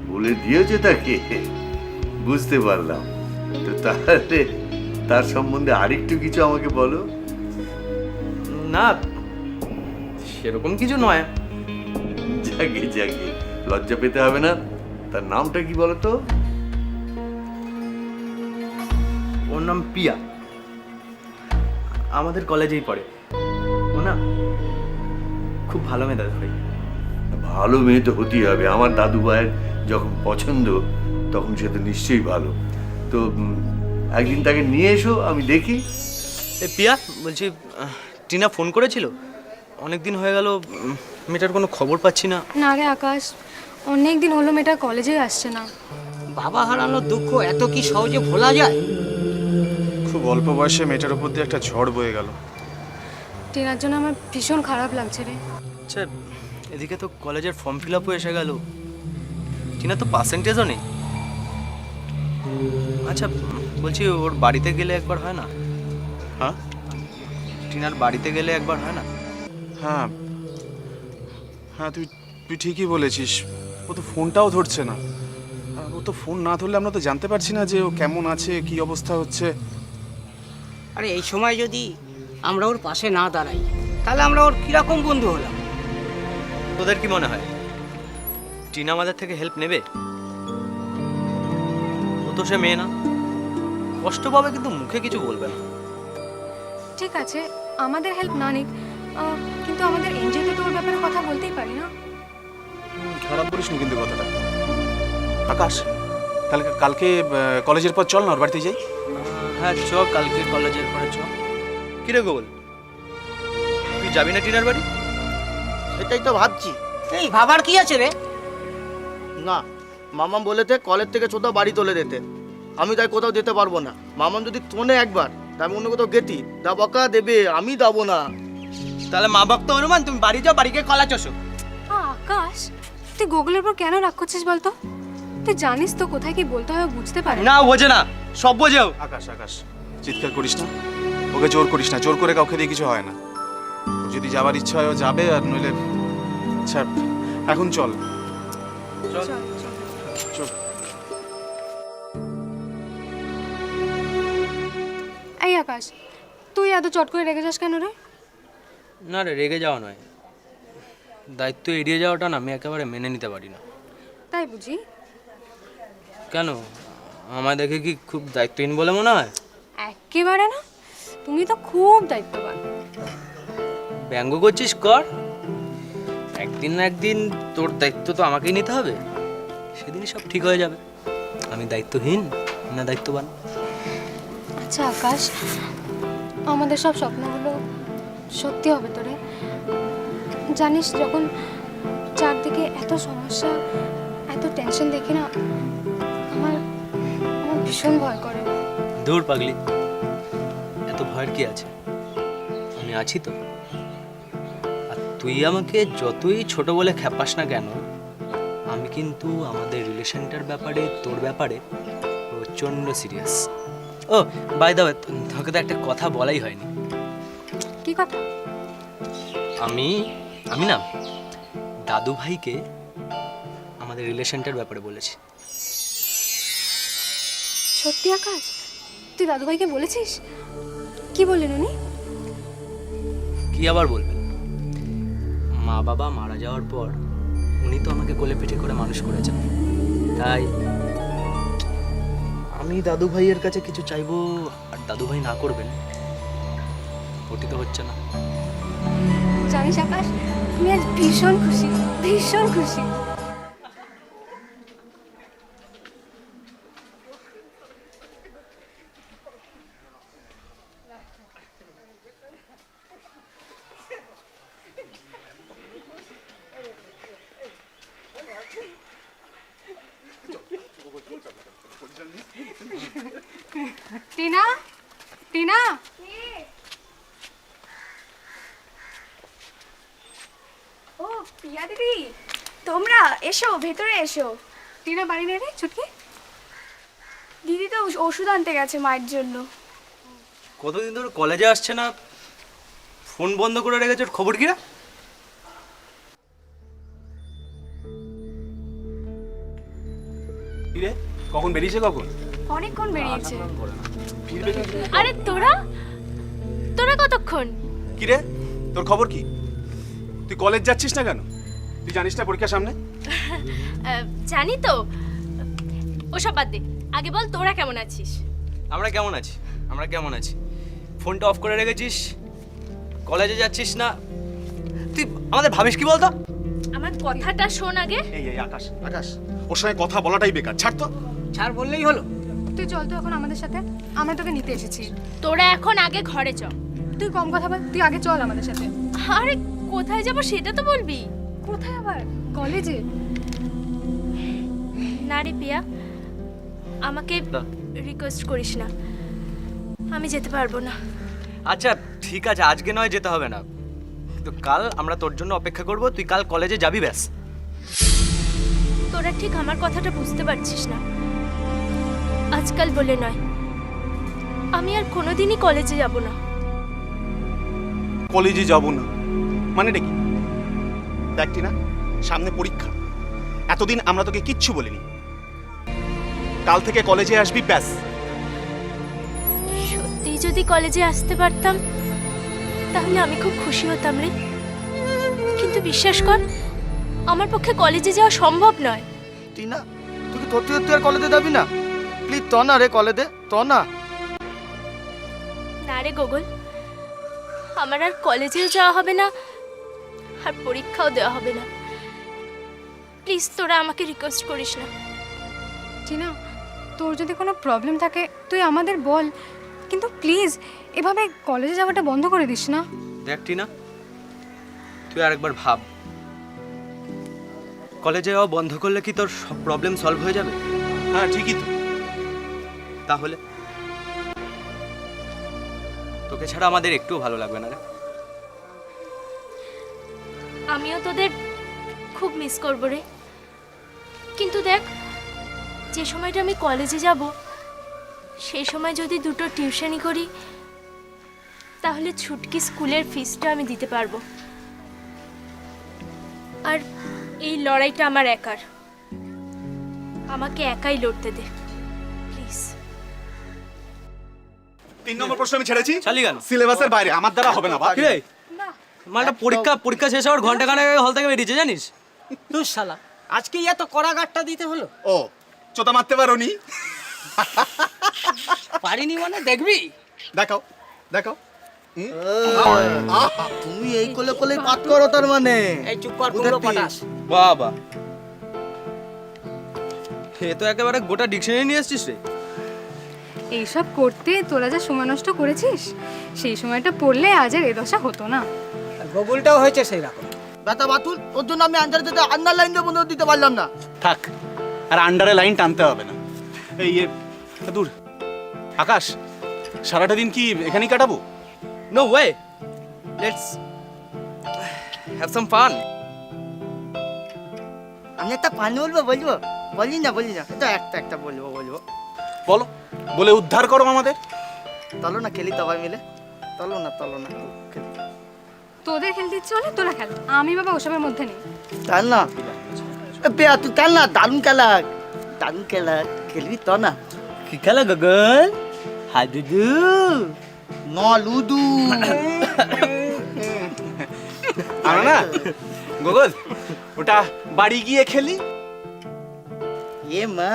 বলে দিয়েছে তাকে, বুঝতে পারলাম। তো তাহলে তার সম্বন্ধে আরেকটু কিছু আমাকে বলো। না, সেরকম কিছু নয়। জাগে জাগে, লজ্জা পেতে হবে না। তার নামটা কি বলো তো? ওর নাম পিয়া, আমাদের কলেজেই পড়ে। ও না খুব ভালো মেয়ে দাদু ভাই। ভালো মেয়ে তো হতেই হবে। আমার দাদু ভাইয়ের যখন পছন্দ তখন সে তো নিশ্চয়ই ভালো। তো একদিন তাকে নিয়ে এসো, আমি দেখি। এ পিয়া, বলছি টিনা ফোন করেছিল? অনেক দিন হয়ে গেল, মেয়েটার কোনো খবর পাচ্ছি না। না রে আকাশ, অনেক দিন হলো মেয়েটা কলেজেই আসছে না। বাবা হারানোর দুঃখ এত কি সহজে ভোলা যায়? খুব অল্প বয়সে মেয়েটার উপর দিয়ে একটা ঝড় বয়ে গেল। টিনার জন্য আমার ভীষণ খারাপ লাগছে রে। আচ্ছা, এদিকে তো কলেজের ফর্ম ফিল আপও এসে গেল, টিনা তো পার্সেন্টেজও নেই। আচ্ছা বলছি, ওর বাড়িতে গেলে একবার হয় না? হ্যাঁ টিনার বাড়িতে গেলে একবার হয় না? হ্যাঁ হ্যাঁ, তুই তুই ঠিকই বলেছিস। ও তো ফোনটাও ধরছে না। ও তো ফোন না ধরলে আমরা তো জানতে পারছি না যে ও কেমন আছে, কি অবস্থা হচ্ছে। আরে এই সময় যদি আমরা ওর পাশে না দাঁড়াই তাহলে আমরা ওর কিরকম বন্ধু হলাম? তোদের কি মনে হয় টিনা আমাদের থেকে হেল্প নেবে? ও তো সে মেয়ে না, কষ্ট পাবে কিন্তু মুখে কিছু বলবে না। ঠিক আছে, আমাদের হেল্প না নিক, কিন্তু আমাদের এনজিওতে তো ওর ব্যাপারে কথা বলতেই পারি না। খারাপ করিস নি কিন্তু কথাটা। আকাশ, তাহলে কালকে কলেজের পর চল না ওর বাড়িতে যাই। হ্যাঁ চ, কালকে কলেজের পরে চ। কিরে গোল, তুই যাবি না টিনার বাড়ি? সেটাই তো ভাবছি। এই ভাবার কি আছে রে? না, মামাম বলেতে কলেজ থেকে ছোট বাড়ি তোলে দিতে। আমি তাই কোথাও যেতে পারবো না। মামাম যদি তোনে একবার, তা আমি অন্য কোথাও গেতি, দা বকা দেবে, আমি যাবো না। তাহলে মা ভক্ত হনুমান, তুমি বাড়ি যাও, বাড়িকে কলা চষো। আকাশ, তুই গুগলের উপর কেন রাগ করছিস বলতো? তুই জানিস তো কোথায় কি বলতে হয় ও বুঝতে পারে। না বোঝে না, সব বোঝেও। আকাশ আকাশ, চিৎকার করিস না, ওকে জোর করিস না। জোর করে কাউকে দিয়ে কিছু হয় না। ওর যদি যাবার ইচ্ছা হয় ও যাবে, আর নইলে আচ্ছা এখন চল চল। এই আকাশ, তুই এত চট করে রেগে যাস কেন রে? না রে, রেগে যাওয়া নয়, দায়িত্ব এড়িয়ে যাওয়াটা না আমি একেবারে মেনে নিতে পারি না। তাই বুঝি? কেন, আমায় দেখে কি খুব দায়িত্বহীন বলে মনে হয়? একেবারে না, তুমি তো খুব দায়িত্ববান। ব্যঙ্গ করছিস কর, একদিন না একদিন তোর দায়িত্ব তো আমাকেই নিতে হবে, সেদিনই সব ঠিক হয়ে যাবে। আমি দায়িত্বহীন না দায়িত্ববান? আচ্ছা আকাশ, আমাদের সব স্বপ্নগুলো সত্যি হবে তো রে? জানিস, যখন চারদিকে এত সমস্যা, এত টেনশন দেখি না, আমার আমার ভীষণ ভয় করে। দূর পাগলি, এত ভয়ের কি আছে? আমি আছি তো। আর তুই আমাকে যতই ছোট বলে খেপাস না কেন, আমি কিন্তু আমাদের রিলেশনটার ব্যাপারে, তোর ব্যাপারে প্রচণ্ড সিরিয়াস। ও বাই দ্য ওয়ে, তোকে তো একটা কথা বলাই হয়নি। কি কথা? আমি না দাদু ভাইকে আমাদের রিলেশনটার ব্যাপারে বলেছি। সত্যি আকাশ, তুই দাদুভাইকে বলেছিস? কি বললেন উনি? কি আবার বলবেন, মা বাবা মারা যাওয়ার পর উনি তো আমাকে কোলে পিঠে করে মানুষ করেছেন, তাই আমি দাদু ভাইয়ের কাছে কিছু চাইবো আর দাদু ভাই না করবেন, ওটি তো হচ্ছে না। জানিস আকাশ, আমি আজ ভীষণ খুশি, ভীষণ খুশি। টিনা, টিনা, ও প্রিয়া দিদি, তোমরা এসো, ভেতরে এসো। টিনা বাড়ি নেই রে ছুটকি? দিদি তো ওষুধ আনতে গেছে মায়ের জন্য। কতদিন ধরে কলেজে আসছে না, ফোন বন্ধ করে রেখেছে, ওর খবর কি রে? কি রে, কখন বেরিয়েছে? কখন? অনেকক্ষণ বেরিয়েছে। আরে তোরা তোরা কতক্ষণ? কি রে, তোর খবর কি? তুই কলেজ যাচ্ছিস না কেন? তুই জানিস না পরীক্ষার সামনে? জানি তো, ওসব বাদ দে, আগে বল তোরা কেমন আছিস? আমরা কেমন আছি, আমরা কেমন আছি? ফোনটা অফ করে রেখেছিস, কলেজে যাচ্ছিস না, তুই আমাদের ভাবিস কি বলতো? আমার কথাটা শোন আগে। এই এই আকাশ আকাশ, ওর সঙ্গে কথা বলাটাই বেকার, ছাড় তো। ছাড় বললেই হলো। তুই চল তো এখন আমাদের সাথে, আমরা তোকে নিতে এসেছি। তোরা এখন আগে ঘরে চ। তুই কম কথা বল, তুই আগে চল আমাদের সাথে। আরে কোথায় যাব সেটা তো বলবি। কোথায় আবার? কলেজে। রে পিয়া, আমাকে না। রিকোয়েস্ট করিস না, আমি যেতে পারবো না। আচ্ছা ঠিক আছে, আজকে নয় যেতে হবে না, কিন্তু কাল আমরা তোর জন্য অপেক্ষা করব, তুই কাল কলেজে যাবি ব্যাস। তোরা ঠিক আমার কথাটা বুঝতে পারছিস না। আজকাল বলে নয়, আমি আর কোনোদিনই কলেজে যাব না। কলেজে যাব না মানেটা কি? দেখটি না সামনে পরীক্ষা, এতদিন আমরা তোকে কিচ্ছু বলিনি, কাল থেকে কলেজে আসবি ব্যাস। সত্যি যদি কলেজে আসতে পারতাম তাহলে আমি খুব খুশি হতাম রে, কিন্তু বিশ্বাস কর আমার পক্ষে কলেজে যাওয়া সম্ভব নয়। টিনা, তুই কি সত্যি সত্যি আর কলেজে যাবি না? প্লিজ ত না রে, কলেজে ত না। না রে গোগল, আমার আর কলেজেও যাওয়া হবে না আর পরীক্ষাও দেওয়া হবে না। প্লিজ তোরা আমাকে রিকোয়েস্ট করিস না। টিনা, তোর যদি কোনো প্রবলেম থাকে তুই আমাদের বল, কিন্তু প্লিজ এভাবে কলেজে যাওয়াটা বন্ধ করে দিস না। দেখ টিনা, তুই আরেকবার ভাব, কলেজে যাওয়া বন্ধ করলে কি তোর সব প্রবলেম সলভ হয়ে যাবে? হ্যাঁ ঠিকই তো। তাহলে তোকে ছাড়া আমাদের একটুও ভালো লাগবে না রে। আমিও তোদের খুব মিস করব রে, কিন্তু দেখ যে সময়টা আমি কলেজে যাব সেই সময় যদি দুটো টিউশনি করি তাহলে ছুটকি স্কুলের ফিসটা আমি দিতে পারবো। আর এই লড়াইটা আমার একার, আমাকে একাই লড়তে দে প্লিজ। 3 নম্বর প্রশ্ন আমি ছেড়েছি, চালিয়ে গেল। সিলেবাসের বাইরে, আমার দ্বারা হবে না বাবা। কি রে, মালটা পরীক্ষা শেষ হওয়ার ঘন্টাখানেক আগে হল থেকে বেরিয়েছে জানিস? তুই শালা, আজকে এত কড়া গাঁটটা দিতে হলো? ও চোতা মারতে পারোনি? পারিনি মানে দেখবি। দেখাও দেখাও। তুমি এই কোলে কোলে পাত করো তার মানে? এই চুপ কর, বুঝেছি। পুরো পটাশ। বাবা, এ তো একেবারে গোটা ডিকশনারি নিয়ে এসছিস রে। এইসব করতে তোরা যা সময় নষ্ট করেছিস, সেই সময়টা পড়লে আজ আর এ দশা হতো না। গুগলটাও হয়েছে সেই রকম। ব্যথা বাতুল, ওর জন্য আমি আন্ডার যেতে আন্ডার লাইন দিয়ে বন্ধ দিতে পারলাম না। থাক, আর আন্ডারে লাইন টানতে হবে না। এই দূর আকাশ, সারাটা দিন কি এখানেই কাটাবো? No way, let's have some fun. আমি একটা পানি বলবো, বলি না তো একটা বলবো। বলো, বলে উদ্ধার করো আমাদের। চলো না খেলি সবাই মিলে, চলো না খেলি। তোদের খেলতে ইচ্ছে হলে তোরা খেল, আমি বাবা ওসবের মধ্যে নেই। চল না বেয়া, তুই চল না, দারুণ খেলা খেলবি তো না। কি খেলা গগন? হাডুডু ন লুডু। আমরা না গোগল, ওটা বাড়ি গিয়ে খেলি। এ মা,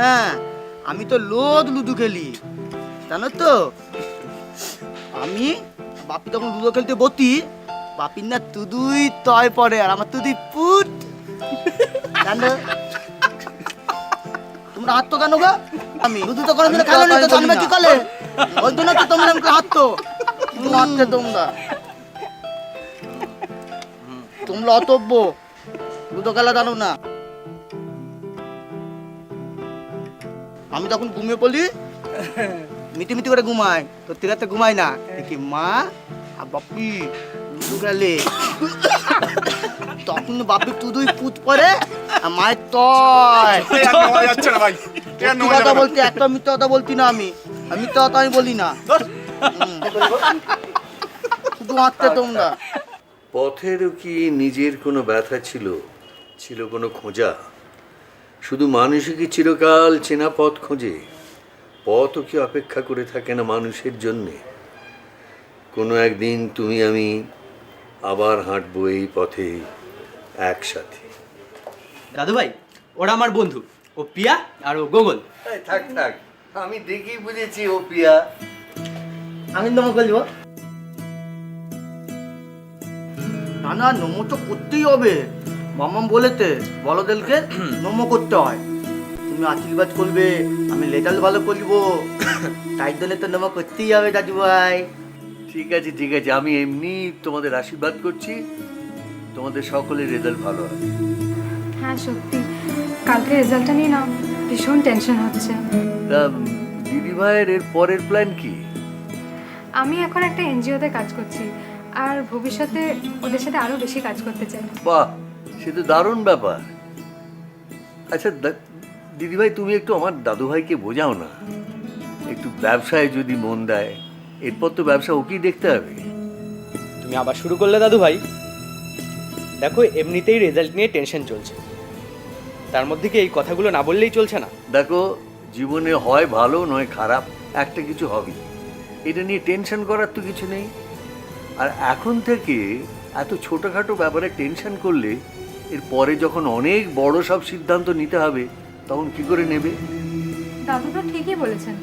আমি তো লোদ লুডু খেলি জানো তো। আমি বাপি তখন লুডো খেলতে বতি, বাপির না তুদুই তয় পড়ে আর আমার তুদুই পুট জানো। তোমরা হাত তো কেন গো? আমি লুডু তো কোনো দিন খেলো নি তো, জানবে কি করে? ওই জন্য তো তোমরা আমাকে হাত তো মারতে তোমরা অতব্য, লুডো খেলা জানো না। আমি তখন ঘুমিয়ে পড়লি, মিটি করে ঘুমাই, সত্যি রাতে ঘুমাই না। দেখি মা আর বাপি লুডো খেলে, তখন বাপি তুদুই পুত পরে আর মায়ের তয়। যাচ্ছে না ভাই, সত্যি কথা বলতে, একটা মিথ্যা কথা বলতি না। আমি মিথ্যা কথা আমি বলি না। শুধু মারতে তোমরা। পথেরও কি নিজের কোনো ব্যথা ছিল কোনো খোঁজা? শুধু মানুষই কি চিরকাল চেনা পথ খোঁজে? পথও কি অপেক্ষা করে থাকে না মানুষের জন্যে? কোনো একদিন তুমি আমি আবার হাঁটবো এই পথে একসাথে। দাদু ভাই, ওরা আমার বন্ধু, ও পিয়া আর ও গোগল। থাক আমি দেখেই বুঝেছি ও পিয়া। আমি নম করবো না, নমো তো করতেই হবে। মামাম বলেতে বলদেরকে নমো করতে হয়। তুমি আশীর্বাদ করবে, আমি রেজাল্ট ভালো করব, তাই জন্য তো নমো করতেই হবে দাদু ভাই। ঠিক আছে, আমি এমনি তোমাদের আশীর্বাদ করছি, তোমাদের সকলের রেজাল্ট ভালো হবে। হ্যাঁ সত্যি, কালকে রেজাল্টটা নিয়ে না ভীষণ টেনশন হচ্ছে। তা দিদিভাইয়ের এর পরের প্ল্যান কি? আমি এখন একটা এনজিওতে কাজ করছি, আর ভবিষ্যতে ওদের সাথে আরও বেশি কাজ করতে চাই। বাহ, সে তো দারুণ ব্যাপার। আচ্ছা দিদিভাই, তুমি একটু আমার দাদুভাইকে বোঝাও না, একটু ব্যবসায় যদি মন দেয়, এরপর তো ব্যবসা ওকেই দেখতে হবে। তুমি আবার শুরু করলে দাদু ভাই। দেখো, এমনিতেই রেজাল্ট নিয়ে টেনশন চলছে, তার মধ্যে কি এই কথাগুলো না বললেই চলছে না? দেখো, জীবনে হয় ভালো নয় খারাপ, একটা কিছু হবে, এটা নিয়ে টেনশন করার তো কিছু নেই। আর এখন থেকে এত ছোটোখাটো ব্যাপারে টেনশন করলে এর পরে যখন অনেক বড় সব সিদ্ধান্ত নিতে হবে, তখন কি করে নেবে? দাদু তো ঠিকই বলেছেন,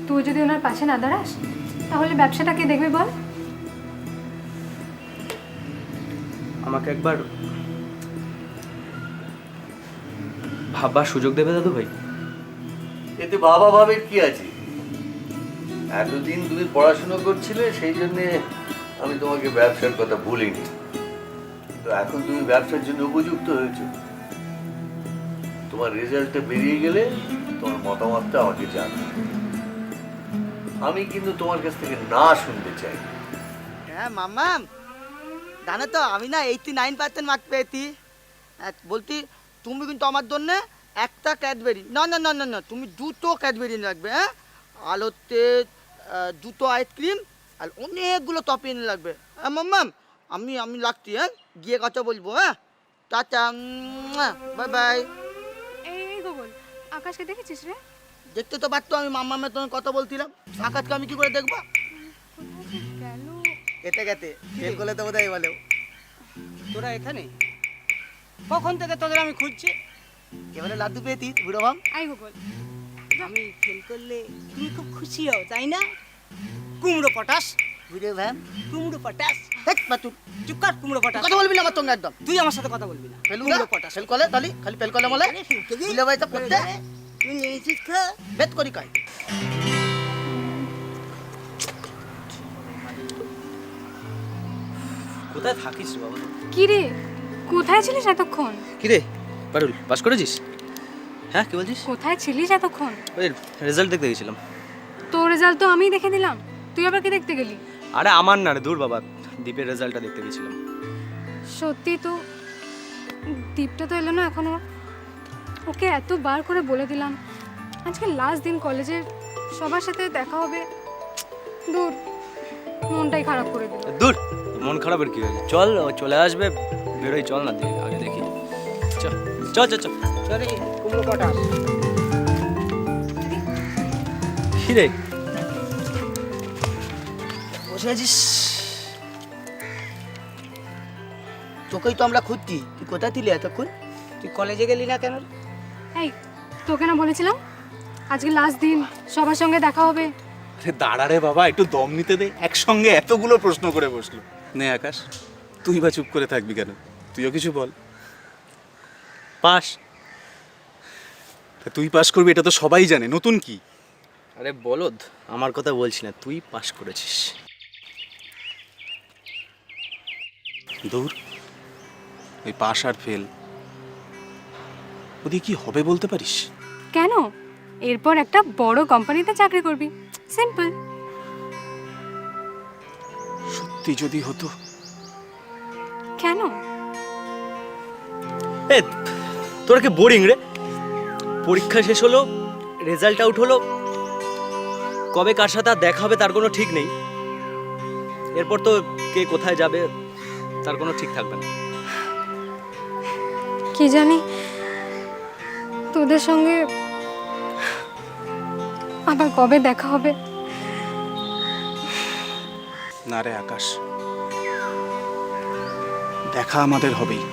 তুই যদি ওনার পাশে না দাঁড়াস তাহলে ব্যবসাটা কে দেখবে বল? আমাকে একবার ভাববার সুযোগ দেবে দাদু ভাই? এতে বাবা ভাবের কি আছে? এতদিন তুমি পড়াশোনা করছিলে, সেই জন্যে আমি তোমাকে ব্যবসার কথা বলিনি। তো এখন তুমি ব্যবসার জন্য উপযুক্ত হয়েছো। তোমার রেজাল্টটা বেরিয়ে গেলে তোমার মতামতটা আমাকে জানাবে। আমি কিন্তু তোমার কাছ থেকে না শুনতে চাই। হ্যাঁ মাম্মাম, জানো তো আমি না 89% মার্ক পেয়েছি। বলতি তুমি কিন্তু আমার জন্য একটা ক্যাডবেরি, না না না না না, তুমি দুটো ক্যাডবেরি রাখবে। হ্যাঁ, আলোতে দুটো আইসক্রিম আর অনেকগুলো টপি এনে লাগবে। হ্যাঁ মাম্মাম, আমি লাগছি। হ্যাঁ, গিয়ে কথা বলবো। হ্যাঁ, টাটা, বাই বাই। এই গোবল, আকাশকে দেখেছিস রে? দেখতে তো পারতো, আমি মাম্মামের তোমার কথা বলছিলাম। আকাশকে আমি কি করে দেখবো? গেল। কেটে গেতে ফেল করলে তো বোধহয় বলে। তোরা এখানে কখন থেকে তোদের আমি খুঁজছি। এবারে লাড্ডু পেয়েছিস বুড়ো বাম। আই গোবল, আমি ফেল করলে তুমি খুব খুশি হও, তাই না? কুমড়ো পটাশ, বুড়ো ভ্যাম, কুমড়ো পটাশ। দেখ বাতুর চুপ কর, কুমড়ো পটাশ। কথা বলবি না আমার সঙ্গে একদম। তুই আমার সাথে কথা বলবি না। ফেলুঙ্গা কুমড়ো পটাশ। ফেল করলে তালি খালি ফেল করলে বলে বুঝলে ভাই তো পড়তে তুই নিয়েছিস খা। বেত করি কাই। কোথায় থাকিস রে বাবা? কি রে, কোথায় ছিলিস এতক্ষণ? কি রে পারুল, পাস করেছিস? হ্যাঁ, কি বলছিস? কোথায় ছিলিস এতক্ষণ? ওই রেজাল্ট দেখতে গেছিলাম। তোর রেজাল্ট তো আমিই দেখে দিলাম, তুই আবার কি দেখতে গেলি? আরে আমার না রে, দূর বাবা, দীপের রেজাল্টটা দেখতে গেছিলাম। সত্যি তো, দীপটা তো এলো না এখনো। ওকে এতবার করে বলে দিলাম আজকে লাস্ট দিন কলেজের, সবার সাথে দেখা হবে। দূর, মনটাই খারাপ করে দিল। দূর, মন খারাপের কি হয়েছে? চল, ও চলে আসবে, বেরোই, চল না, আগে দেখি। চল চল চল চল। চলে কুমড়ো পটাশ। কি রে বসে আছিস? তোকেই তো আমরা খুঁজছি, তুই কোথায় ছিলি এতক্ষণ? তুই কলেজে গেলি না কেন? এই, তোকে না বলেছিলাম আজকে লাস্ট দিন, সবার সঙ্গে দেখা হবে। দাঁড়া রে বাবা, একটু দম নিতে দে। একসঙ্গে এতগুলো প্রশ্ন করে বসলো। নে আকাশ, তুই বা চুপ করে থাকবি কেন? তুইও কিছু বল। পাস। তা তুই পাস করবি এটা তো সবাই জানে, নতুন কি? আরে বলদ, আমার কথা বলছি না, তুই পাস করেছিস। দূর, ওই পাস আর ফেল ওদিকে কি হবে বলতে পারিস? কেন? এরপর একটা বড় কোম্পানিতে চাকরি করবি, সিম্পল। সত্যি যদি হতো। কেন? এ তোরা কি বোরিং রে? পরীক্ষা শেষ হলো, রেজাল্ট আউট হলো, কবে কার সাথে আর দেখা হবে তার কোনো ঠিক নেই। এরপর তো কে কোথায় যাবে তার কোনো ঠিক থাকবে না। কি জানি তোদের সঙ্গে আবার কবে দেখা হবে। না রে আকাশ, দেখা আমাদের হবেই,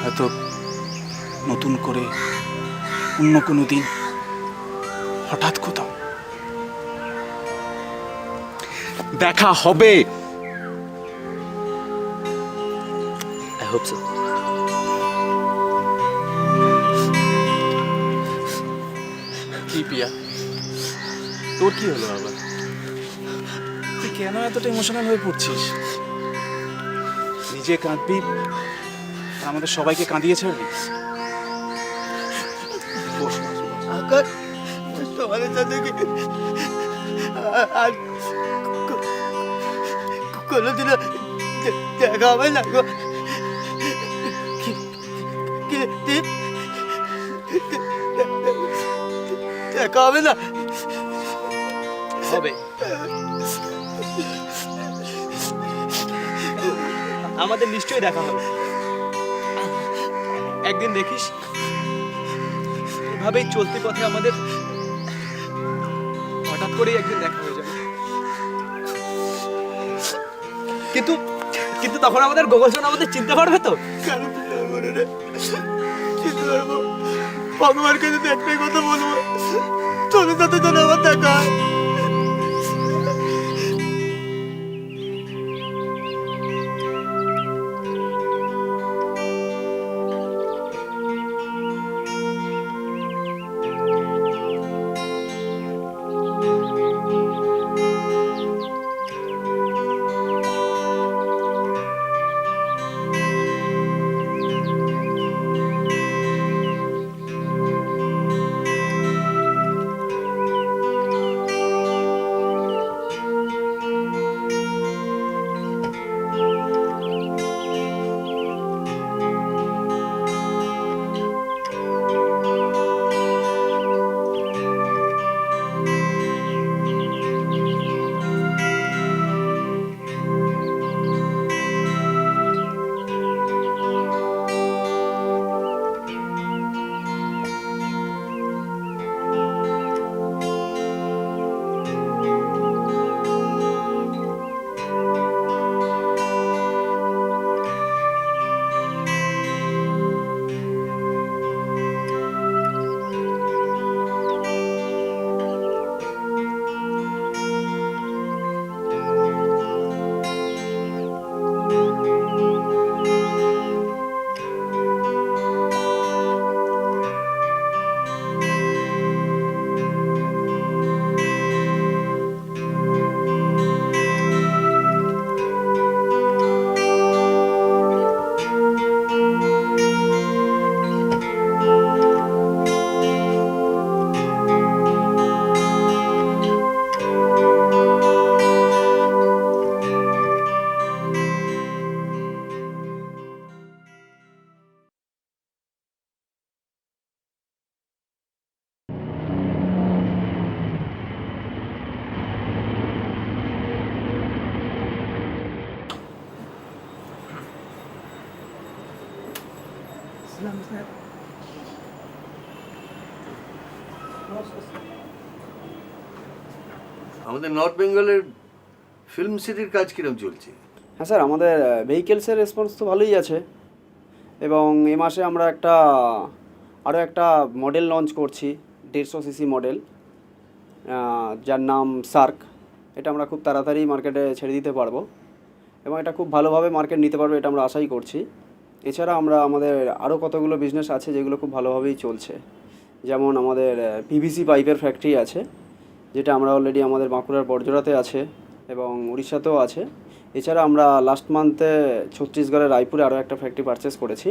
হয়তো নতুন করে অন্য কোনো দিন, হঠাৎ কোথাও দেখা হবে। I hope so. কি পিয়া, তোর কি হলো আবার? তুই কেন এতটা ইমোশনাল হয়ে পড়ছিস? নিজে কাঁদবি, আমাদের সবাইকে কাঁদিয়ে ছাড়বি? না দেখি আর কোনোদিনও দেখা হবে না গো। দেখা হবে না। হবে, আমাদের নিশ্চয়ই দেখা হবে। একদিন দেখিস এভাবেই চলতি পথে আমাদের হঠাৎ করেই একদিন দেখা হয়ে যাবে। কিন্তু কিন্তু তখন আমাদের গোগলজন আমাদের চিনতে পারবে তো? কেন চিনতে পারবো না রে? চিনতে পারবো। ভগবানকে যদি একটাই কথা বলবো, তোদের সাথে যেন আমার দেখা হয়। আমাদের নর্থ বেঙ্গলের ফিল্ম সিটির কাজ কিরম চলছে? হ্যাঁ স্যার, আমাদের ভেহিকেলসের রেসপন্স তো ভালোই আছে এবং এ মাসে আমরা আরও একটা মডেল লঞ্চ করছি, 150 সিসি মডেল, যার নাম সার্ক। এটা আমরা খুব তাড়াতাড়ি মার্কেটে ছেড়ে দিতে পারবো এবং এটা খুব ভালোভাবে মার্কেট নিতে পারবে, এটা আমরা আশাই করছি। এছাড়া আমাদের আরও কতগুলো বিজনেস আছে যেগুলো খুব ভালোভাবেই চলছে। যেমন আমাদের পিভিসি পাইপের ফ্যাক্টরি আছে, যেটা আমরা অলরেডি আমাদের বাঁকুড়ার বড়জোড়াতে আছে এবং উড়িষ্যাতেও আছে। এছাড়া আমরা লাস্ট মান্থে ছত্তিশগড়ের রায়পুরে আরও একটা ফ্যাক্টরি পারচেস করেছি,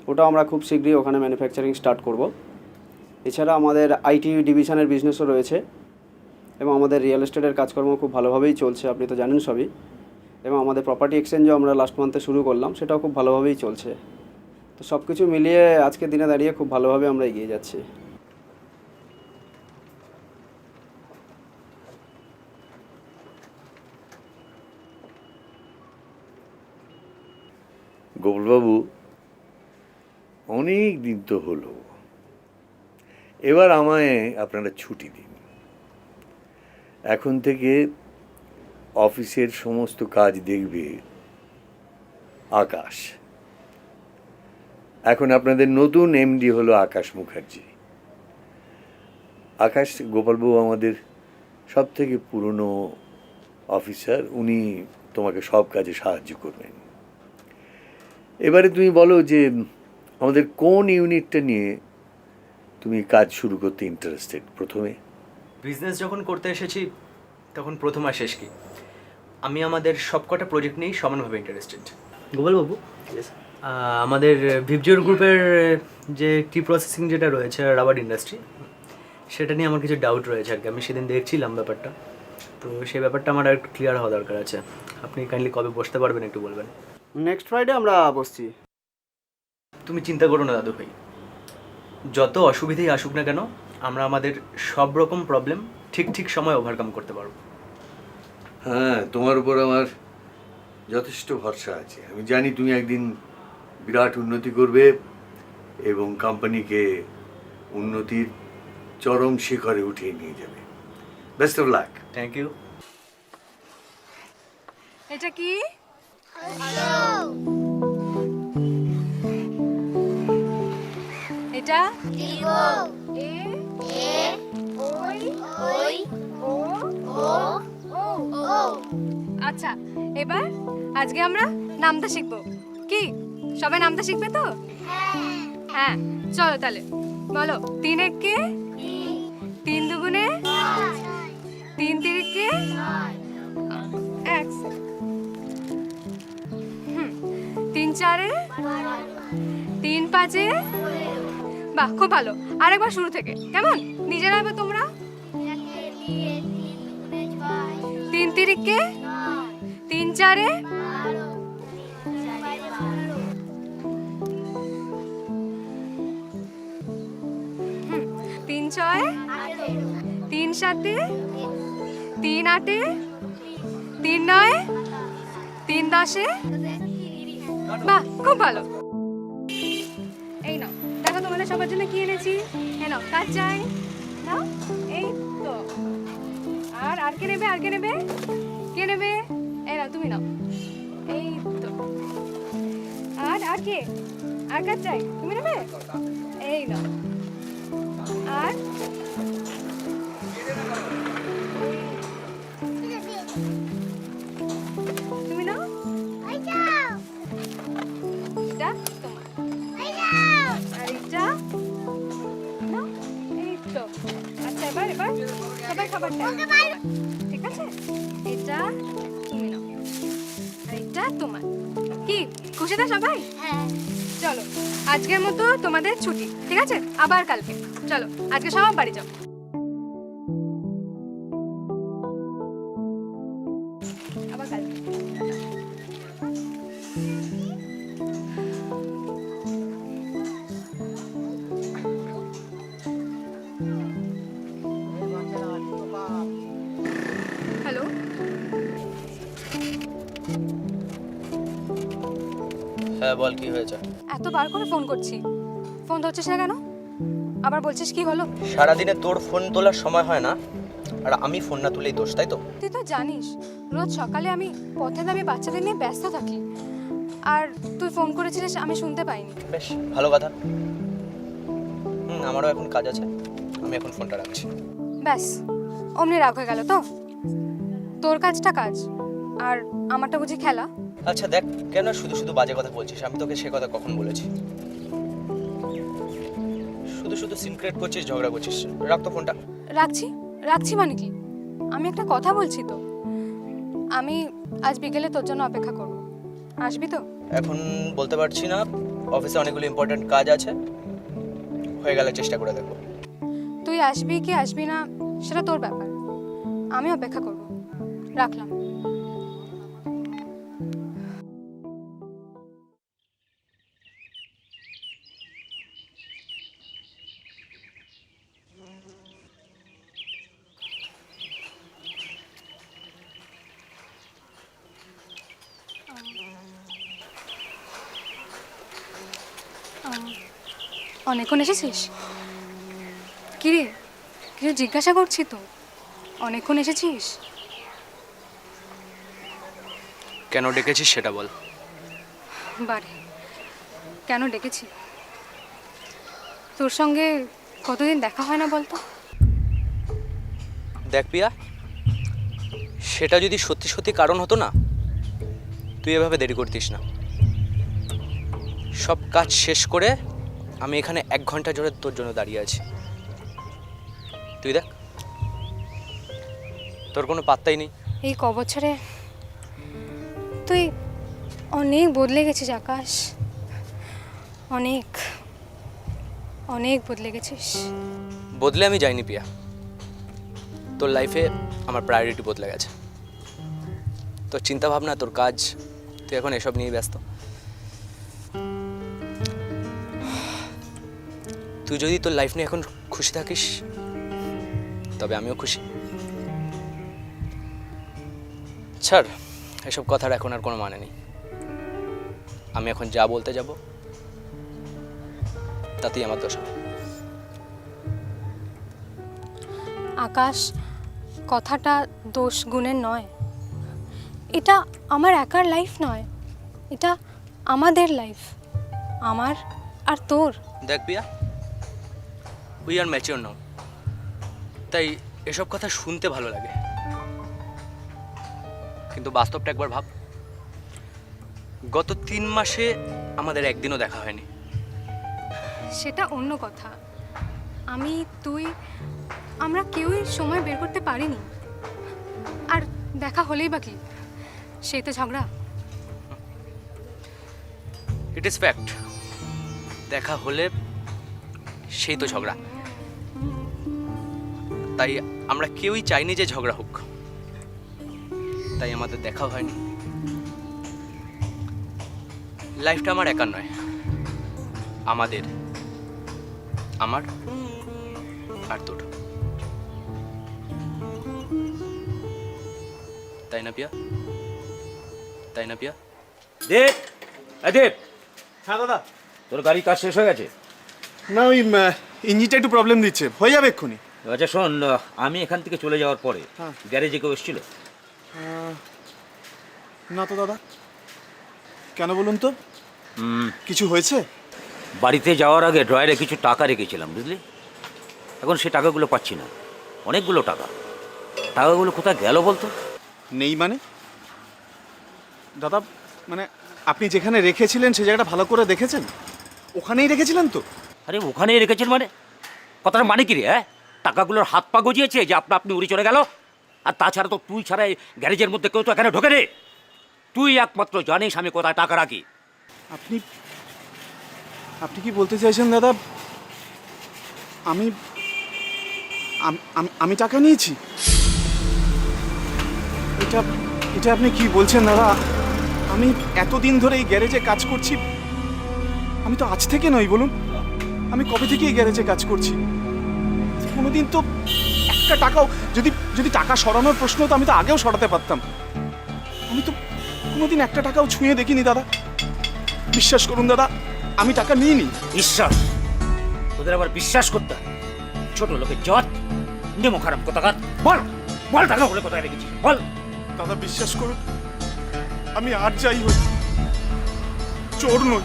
ওটাও আমরা খুব শীঘ্রই ওখানে ম্যানুফ্যাকচারিং স্টার্ট করব। এছাড়া আমাদের আইটি ডিভিশনের বিজনেসও রয়েছে এবং আমাদের রিয়েল এস্টেটের কাজকর্ম খুব ভালোভাবেই চলছে, আপনি তো জানেন সবই। এবং আমাদের প্রপার্টি এক্সচেঞ্জও আমরা লাস্ট মান্থে শুরু করলাম, সেটাও খুব ভালোভাবেই চলছে। তো সব কিছু মিলিয়ে আজকের দিনে দাঁড়িয়ে খুব ভালোভাবে আমরা এগিয়ে যাচ্ছি। গোপালবাবু, অনেক দিন তো হলো, এবার আমায় আপনারা ছুটি দিন। এখন থেকে অফিসের সমস্ত কাজ দেখবে আকাশ। এখন আপনাদের নতুন এমডি হলো আকাশ মুখার্জি। আকাশ, গোপালবাবু আমাদের সব থেকে পুরনো অফিসার, উনি তোমাকে সব কাজে সাহায্য করবেন। এবারে তুমি বলো যে আমাদের কোন ইউনিটটা নিয়ে তুমি কাজ শুরু করতে ইন্টারেস্টেড? প্রথমে বিজনেস যখন করতে এসেছি তখন প্রথম আর শেষ কি, আমি আমাদের সবকটা প্রজেক্ট নিয়েই সমানভাবে ইন্টারেস্টেড। গোপালবাবু, আমাদের ভিপজিওর গ্রুপের যে টি প্রসেসিং যেটা রয়েছে, রাবার ইন্ডাস্ট্রি, সেটা নিয়ে আমার কিছু ডাউট রয়েছে আর কি। আমি সেদিন দেখছিলাম ব্যাপারটা, তো সেই ব্যাপারটা আমার আর একটু ক্লিয়ার হওয়া দরকার আছে। আপনি কাইন্ডলি কবে বসতে পারবেন একটু বলবেন? নেক্সট ফ্রাইডে আমরা বসছি। তুমি চিন্তা করো না দাদু ভাই, যত অসুবিধাই আসুক না কেন আমরা আমাদের সব রকম প্রবলেম ঠিক ঠিক সময় ওভারকাম করতে পারবো। হ্যাঁ, তোমার উপর আমার যথেষ্ট ভরসা আছে। আমি জানি তুমি একদিন বিরাট উন্নতি করবে এবং কোম্পানিকে উন্নতির চরম শিখরে উঠিয়ে নিয়ে যাবে। Best of luck. Thank you. এটা কি? এটা এ আচ্ছা, এবার আজকে আমরা নামটা শিখবো। কি সবাই নামটা শিখবে তো? হ্যাঁ চলো তাহলে বলো। 3 একে 3 দুগুণে 3 তিরিকে 1, 3 চারে 3 পাঁচে। বাহ, খুব ভালো। আরেকবার শুরু থেকে, কেমন? নিজেরা হবে তোমরা। 3 তিরিকে 3 চারে 3 ছয় 3 সাতে 3 আটে 3 নয় 3 দশে। বাহ, খুব ভালো। এই নাও, দেখো তোমাদের সবার জন্য কি এনেছি। এই নাও, কাজ চাই নাও। এই তো। আর কে নেবে? আর কে নেবে? কে নেবে? এই নাও, তুমি নাও। এই তো। আর কে? আর কাজ চাই? তুমি নেবে? এই নাও। আর তুমি নাও। এটা তোমার। আর এটা নাও। এই তো। আচ্ছা, এবার সবাই খাবারটা ঠিক আছে। এটা তুমি নাও। আর এটা তোমার। কি খুশি তো সবাই? চলো, আজকের মতো তোমাদের ছুটি, ঠিক আছে? আবার কালকে। চলো, আজকে সব বাড়ি যাও। আবার কালকে। হ্যালো, হ্যাঁ বল, কি হয়েছে? এতবার করে ফোন করছি, ফোন ধরছিস না কেন? আবার বলছিস কি হলো? সারাদিনে তোর ফোন তোলার সময় হয় না, আর আমি ফোন না তুলেই দোষ, তাই তো? তুই তো জানিস রোজ সকালে আমি পথে দামে বাচ্চাদের নিয়ে ব্যস্ত থাকি, আর তুই ফোন করেছিলিস আমি শুনতে পাইনি। বেশ ভালো কথা। আমারও এখন কাজ আছে, আমি এখন ফোনটা রাখছি। ব্যাস, অমনি রাগ হয়ে গেল তো? তোর কাজটা কাজ, আর আমারটা বুঝি খেলা? আচ্ছা দেখ, কেন শুধু শুধু বাজে কথা বলছিস? আমি তোকে সে কথা কখন বলেছি? শুধু শুধু সিনক্রেট করছিস, ঝগড়া করছিস। রাখ তো ফোনটা। রাখছি মানে কি? আমি একটা কথা বলছি তো। আমি আজ বিকেলে তোর জন্য অপেক্ষা করব, আসবি তো? এখন বলতে পারছি না, অফিসে অনেকগুলো ইম্পর্ট্যান্ট কাজ আছে, হয়ে গেলে চেষ্টা করে দেখবো। তুই আসবি কি আসবি না সেটা তোর ব্যাপার, আমি অপেক্ষা করব। রাখলাম। অনেকক্ষণ এসেছিস? কিরে, কিছু জিজ্ঞাসা করছি তো। অনেকক্ষণ এসেছিস? কেন ডেকেছিস সেটা বল। বারে, কেন ডেকেছি? তোর সঙ্গে কতদিন দেখা হয় না বলতো? দেখ প্রিয়া, সেটা যদি সত্যি সত্যি কারণ হতো না, তুই এভাবে দেরি করতিস না। সব কাজ শেষ করে আমি এখানে 1 ঘন্টা জোরে তোর জন্য দাঁড়িয়ে আছি। তুই দেখ, তোর কোনো পাত্তাই নেই। এই কবছরে তুই অনেক বদলে গেছিস আকাশ, অনেক। অনেক বদলে গেছিস। বদলে আমি যাইনি পিয়া, তোর লাইফে আমার প্রায়োরিটি বদলে গেছে। তোর চিন্তা ভাবনা, তোর কাজ, তুই এখন এসব নিয়েই ব্যস্ত। তুই যদি তোর লাইফ নিয়ে এখন খুশি থাকিস তবে আমিও খুশি। ছাড় এসব কথার এখন আর কোনো মানে নেই। আমি এখন যা বলতে যাব তাতেই আমার দোষ হবে। আকাশ, কথাটা দোষ গুণের নয়। এটা আমার একার লাইফ নয়, এটা আমাদের লাইফ, আমার আর তোর। দেখ পিয়া, উই আর ম্যাচিওর নাও, তাই এসব কথা শুনতে ভালো লাগে, কিন্তু বাস্তবটা একবার ভাব। গত 3 মাসে আমাদের একদিনও দেখা হয়নি। সেটা অন্য কথা। আমি, তুই, আমরা কেউই সময় বের করতে পারিনি। আর দেখা হলেই বা কি, সেই তো ঝগড়া। ইট ইজ ফ্যাক্ট, দেখা হলে সেই তো ঝগড়া। তাই আমরা কেউই চাইনি যে ঝগড়া হোক, তাই আমাদের দেখা হয়নি। লাইফটা আমার একার নয়, আমাদের, আমার আর তোর। তাই না পিয়া? তাই না পিয়া? দেব, দেব, হ্যাঁ দাদা। তোর গাড়ি কাজ শেষ হয়ে গেছে? না, ওই ইঞ্জিনটা একটু প্রবলেম দিচ্ছে, হয়ে যাবে এক্ষুনি। আচ্ছা শোন, আমি এখান থেকে চলে যাওয়ার পরে হ্যাঁ। গ্যারেজে কেউ এসেছিল? না তো দাদা, কেন বলুন তো, কিছু হয়েছে? বাড়িতে যাওয়ার আগে ড্রয়ারে কিছু টাকা রেখেছিলাম, বুঝলি? এখন সে টাকাগুলো পাচ্ছি না, অনেকগুলো টাকা। টাকাগুলো কোথায় গেল বলতো? নেই মানে? দাদা, মানে আপনি যেখানে রেখেছিলেন সেই জায়গাটা ভালো করে দেখেছেন? ওখানেই রেখেছিলেন তো? আরে ওখানেই রেখেছেন মানে? কথাটা মানে কি রে? হ্যাঁ, টাকাগুলোর হাত পা গজিয়েছে যে আপনি উড়ে চলে গেল। আর তাছাড়া তো তুই ছাড়া এই গ্যারেজের মধ্যে কেউ তো এখানে ঢোকে রে। তুই একমাত্র জানিস আমি কোথায় টাকা রাখি। আপনি আপনি কি বলতে চাইছেন দাদা, আমি আমি টাকা নিয়েছি? এটা এটা আপনি কি বলছেন দাদা? আমি এতদিন ধরে এই গ্যারেজে কাজ করছি। আমি তো আজ থেকে নই, বলুন, আমি কবে থেকে এই গ্যারেজে কাজ করছি। কোনোদিন তো একটা টাকাও, যদি টাকা সরানোর প্রশ্ন তো আমি তো আগেও সরাতে পারতাম। আমি তো কোনোদিন একটা টাকাও ছুঁয়ে দেখিনি দাদা। বিশ্বাস করুন দাদা, আমি টাকা নিইনি। বিশ্বাস? তোদের আবার বিশ্বাস করতে হয়? ছোট লোকের জট, নেমো খারাপ কোথাকার। বল বল, টাকাগুলো কোথায় রেখেছিস বল। দাদা বিশ্বাস করুন, আমি আর যাই হই, চোর নই।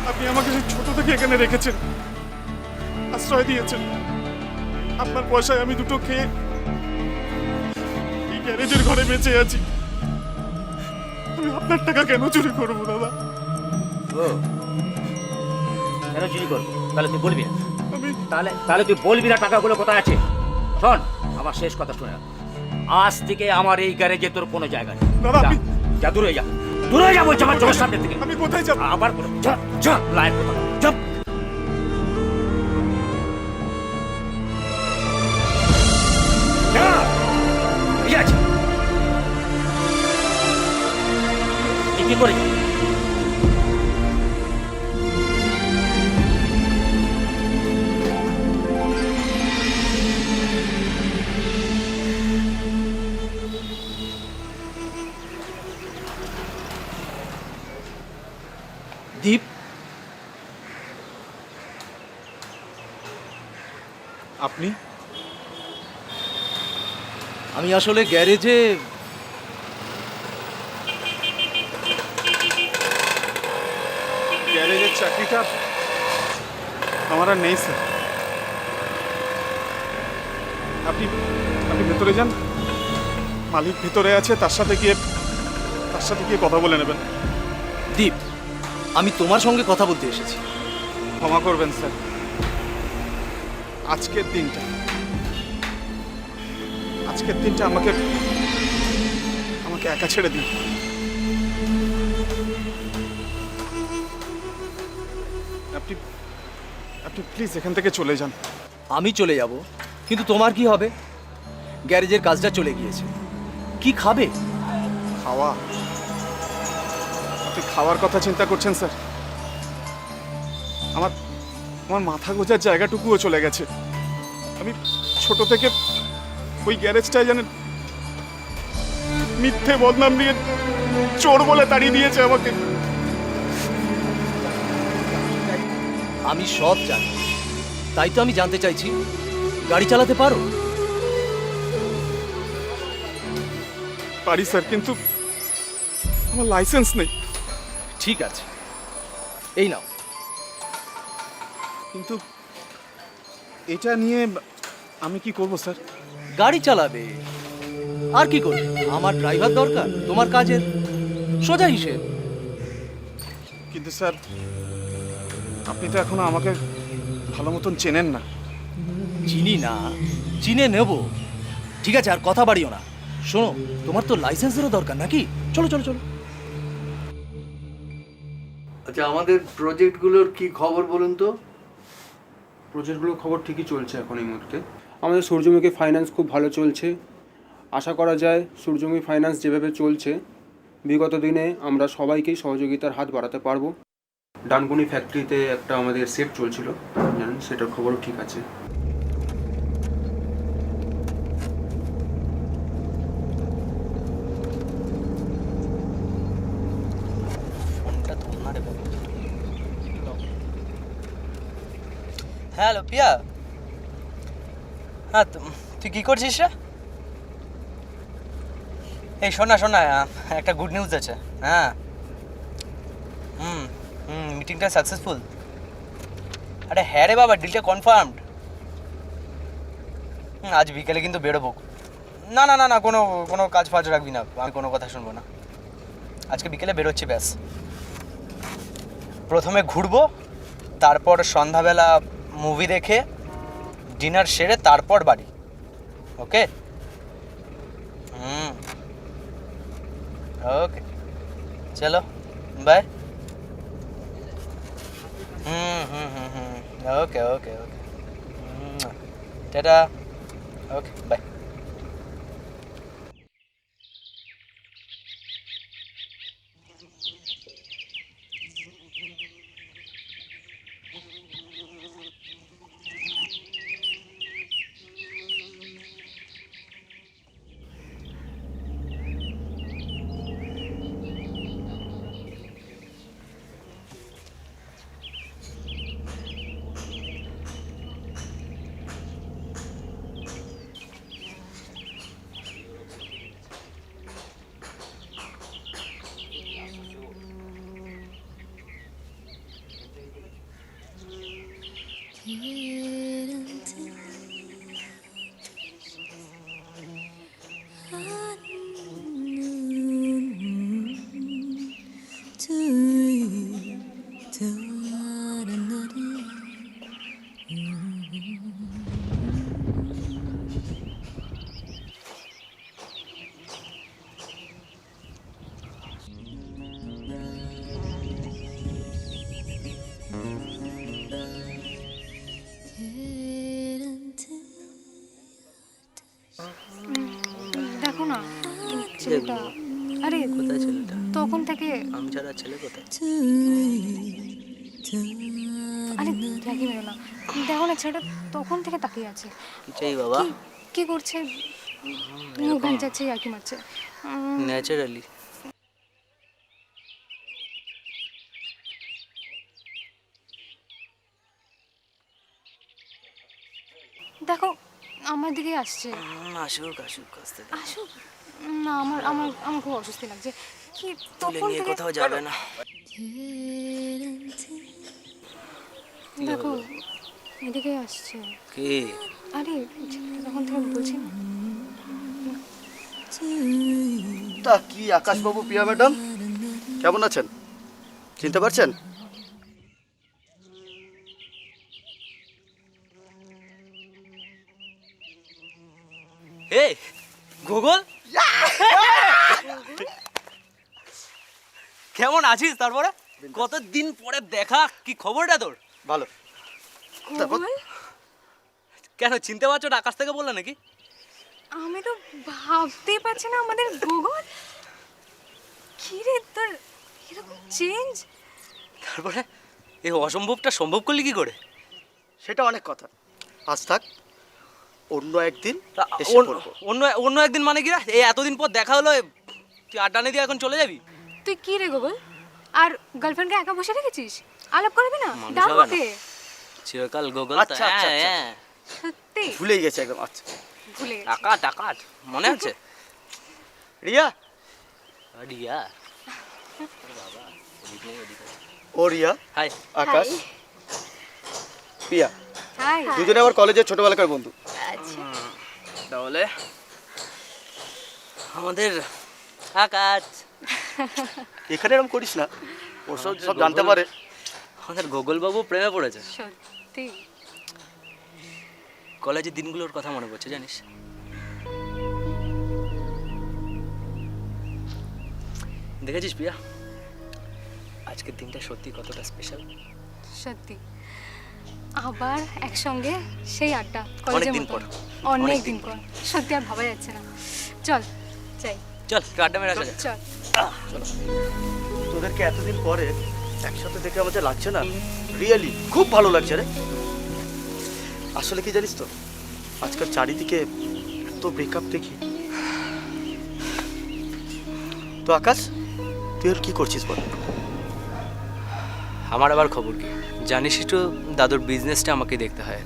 আপনি আমাকে সেই ছোট থেকে এখানে রেখেছেন, আশ্রয় দিয়েছেন। আপনার পয়সায় আমি দুটো খেয়ে এই গ্যারেজের ঘরে বেঁচে আছি। আমি আপনার টাকা কেন চুরি করবো দাদা? ও কেন চুরি করবো? তাহলে তুই বলবি না? আমি তাহলে তুই বলবি না টাকাগুলো কোথায় আছে? শোন, আমার শেষ কথা শুনে রাখ। আজ থেকে আমার এই গ্যারেজে তোর কোনো জায়গা নেই। দাদা, যা, আপনি- যা দূরে যা, দূরে যা বলছি আমার চোখের সামনে থেকে। আমি কোথায় যাব? আবার বলো, যা যা, লাইন কোথায় যা। যা, এই আছে। তুই কি করে যা? দীপ, আপনি? আমি আসলে গ্যারেজে গ্যারেজের চাকরিটা আমার আর নেই স্যার। আপনি আপনি ভেতরে যান, মালিক ভেতরে আছে, তার সাথে গিয়ে কথা বলে নেবেন। দীপ, আমি তোমার সঙ্গে কথা বলতে এসেছি। ক্ষমা করবেন স্যার, আজকের দিনটা আমাকে একা ছেড়ে দিন। আপনি আপনি প্লিজ এখান থেকে চলে যান। আমি চলে যাব, কিন্তু তোমার কি হবে? গ্যারেজের কাজটা চলে গিয়েছে, কি খাবে? খাওয়া? আপনি খাওয়ার কথা চিন্তা করছেন স্যার? আমার আমার মাথা গোজার জায়গাটুকুও চলে গেছে। আমি ছোট থেকে ওই গ্যারেজটায় জানেন মিথ্যে বদনাম দিয়ে চোর বলে তাড়িয়ে দিয়েছে আমাকে। আমি সব জানি, তাই তো আমি জানতে চাইছি, গাড়ি চালাতে পারো? পারি স্যার, কিন্তু আমার লাইসেন্স নেই। ঠিক আছে, এই নাও। কিন্তু এটা নিয়ে আমি কি করব স্যার? গাড়ি চালাবে, আর কি করবে? আমার ড্রাইভার দরকার তোমার কাজের, সোজা হিসেব। কিন্তু স্যার আপনি তো এখনো আমাকে ভালো মতন চেনেন না। চিনি না, চিনে নেব। ঠিক আছে, আর কথা বাড়িও না। শোনো, তোমার তো লাইসেন্সেরও দরকার নাকি? চলো চলো চলো। আচ্ছা, আমাদের প্রজেক্টগুলোর কি খবর বলুন তো? প্রজেক্টগুলোর খবর ঠিকই চলছে এখন এই মুহূর্তে। আমাদের সূর্যমুখী ফাইন্যান্স খুব ভালো চলছে। আশা করা যায় সূর্যমুখী ফাইন্যান্স যেভাবে চলছে বিগত দিনে আমরা সবাইকেই সহযোগিতার হাত বাড়াতে পারবো। ডানকুনি ফ্যাক্টরিতে একটা আমাদের সেট চলছিল, জানেন, সেটার খবরও ঠিক আছে। হ্যালো পিয়া, হ্যাঁ তুই কি করছিস রে? এই শোনা শোনা, একটা গুড নিউজ আছে। হ্যাঁ, মিটিংটা সাকসেসফুল। আরে হ্যাঁ রে বাবা, ডিলটা কনফার্মড। আজ বিকেলে কিন্তু বেরোবো। না না না না, কোনো কোনো কাজ ফাজ রাখবি না, আমি কোনো কথা শুনবো না। আজকে বিকেলে বেরোচ্ছি, ব্যাস। প্রথমে ঘুরবো, তারপর সন্ধ্যাবেলা মুভি দেখে ডিনার সেরে তারপর বাড়ি। ওকে? ওকে, চলো বাই। ওকে ওকে ওকে, টাটা। Okay, bye. দেখো না ছেলেটা, আরে কোথায় ছেলেটা? তখন থেকে আমি ছাড়া ছেলে কোথায়? আরে দেখি মেরো না, দেখো না ছেলেটা তখন থেকে তাকিয়ে আছে। কি চাই বাবা? কি করছে? মুখ ভেঙচাচ্ছে, ইয়ার্কি মারছে। ন্যাচারালি। দেখো আমার দিকে আসছে। আসুক আসুক, আস্তে আসুক না, আমার আমার আমার খুব অস্বস্তি লাগছে। কি তুলে তখন নিয়ে থেকে কোথাও যাবে না। দেখো এদিকে আসছে। কি? আরে তখন থেকে বলছি না। তা কি আকাশবাবু, প্রিয়া ম্যাডাম কেমন আছেন? চিনতে পারছেন? এ গুগল, কেমন আছিস? তারপরে কতদিন পরে দেখা, কি খবরটা তোর? ভালো। তারপর গুগল? কেন চিনতে পারছো ওটা আকাশ থেকে বললা নাকি? আমি তো ভাবতেই পারছি না আমাদের গুগল। কি রে তোর এরকম চেঞ্জ? তারপরে এই অসম্ভবটা সম্ভব করলি কি করে? সেটা অনেক কথা, আজ থাক, অন্য একদিন এসে বলবো। অন্য অন্য একদিন মানে কি রে? এই এতদিন পর দেখা হলো, তুই আড্ডা নিয়ে দিয়ে এখন চলে যাবি? তুই কি রে গুগল? আর গার্লফ্রেন্ডকে একা বসে রেখেছিস? আলাপ করবি না? মানুষ ডাক হবে না। ওকে। চিরকাল গুগল। আচ্ছা, আচ্ছা, আচ্ছা। সত্যি ভুলেই গেছে একদম। আচ্ছা ভুলে গেছি। টাকাট টাকাট মনে আছে? রিয়া, রিয়া, ও রিয়া, হাই। আকাশ, প্রিয়া, হাই। দুজনে আমার কলেজের ছোটবেলাকার বন্ধু। তাহলে আমাদের আকাশ, এখানে এরকম করিস না, ওর সব সব জানতে পারে। আমাদের গোগল বাবু প্রেমে পড়েছে। সত্যি কলেজের দিনগুলোর কথা মনে পড়ছে জানিস? দেখেছিস প্রিয়া, আজকের দিনটা সত্যি কতটা স্পেশাল। সত্যি আবার একসঙ্গে সেই আড্ডা অনেকদিন মতো। পর। অনেকদিন পর সত্যি আর ভাবা যাচ্ছে না। চল যাই। চল একটু আড্ডা মেরে আসা যাক। চল। তোদেরকে এতদিন পরে একসাথে দেখে আমাদের লাগছে না, রিয়েলি খুব ভালো লাগছে রে। আসলে কি জানিস তো, আজকাল চারিদিকে এত ব্রেকআপ দেখি। তো আকাশ, তুই আর কি করছিস বল? আমার আবার খবর কি, জানিসই তো দাদুর বিজনেসটা আমাকে দেখতে হয়।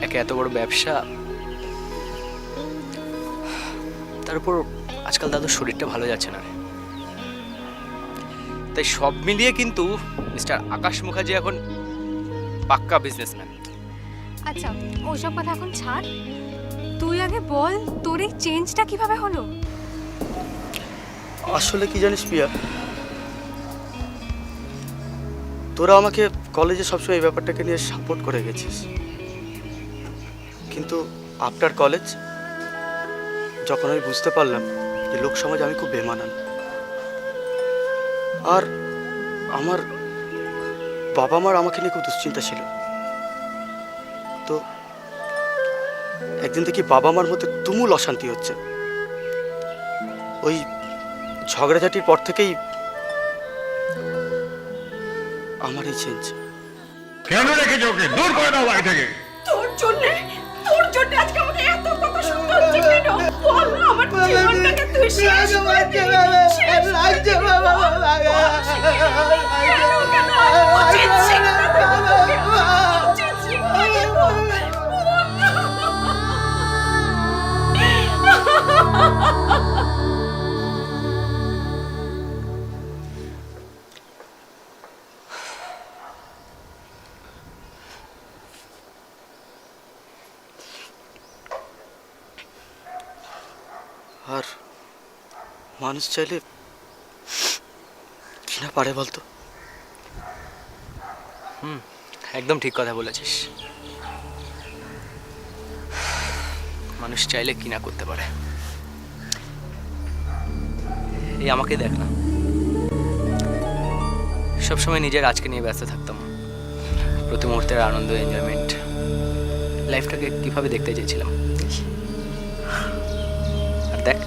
একে এত বড় ব্যবসা, তারপর আজকাল দাদুর শরীরটা ভালো যাচ্ছে না রে। তাই সব মিলিয়ে কিন্তু মিস্টার আকাশ মুখার্জি এখন পাক্কা বিজনেসম্যান। আচ্ছা ওসব কথা এখন ছাড়, তুই আগে বল তোর এই চেঞ্জটা কিভাবে হলো? আসলে কি জানিস প্রিয়া, তোরা আমাকে কলেজে সবসময় এই ব্যাপারটাকে নিয়ে সাপোর্ট করে গেছিস, কিন্তু আফটার কলেজ যখন আমি বুঝতে পারলাম যে লোক সমাজ আমি খুব বেমানান, আর আমার বাবা মার আমাকে নিয়ে খুব দুশ্চিন্তা ছিল, তো একদিন দেখি বাবা মার মধ্যে তুমুল অশান্তি হচ্ছে। ওই ঝগড়াঝাটির পর থেকেই আমার এই চেঞ্জ। কেন রেখেছো ওকে? দূর করে দাও বাড়ি থেকে। তোর জন্য আজকে আমাকে এত কথা শুনতে হচ্ছে কেন? বল না, আমার জীবনটাকে তুই শেষ করে দিলি। শেষ করে দিলি। কেন? উচিত শিক্ষা দেবো তোকে। উচিত শিক্ষা দেবো। বল না। আর মানুষ চাইলে কি না পারে বলতো? একদম ঠিক কথা বলেছিস, মানুষ চাইলে কি না করতে পারে। এই আমাকে দেখ না, সবসময় নিজের আজকে নিয়ে ব্যস্ত থাকতাম, প্রতি মুহূর্তের আনন্দ, এনজয়মেন্ট, লাইফটাকে কিভাবে দেখতে চেয়েছিলাম। আর দেখ,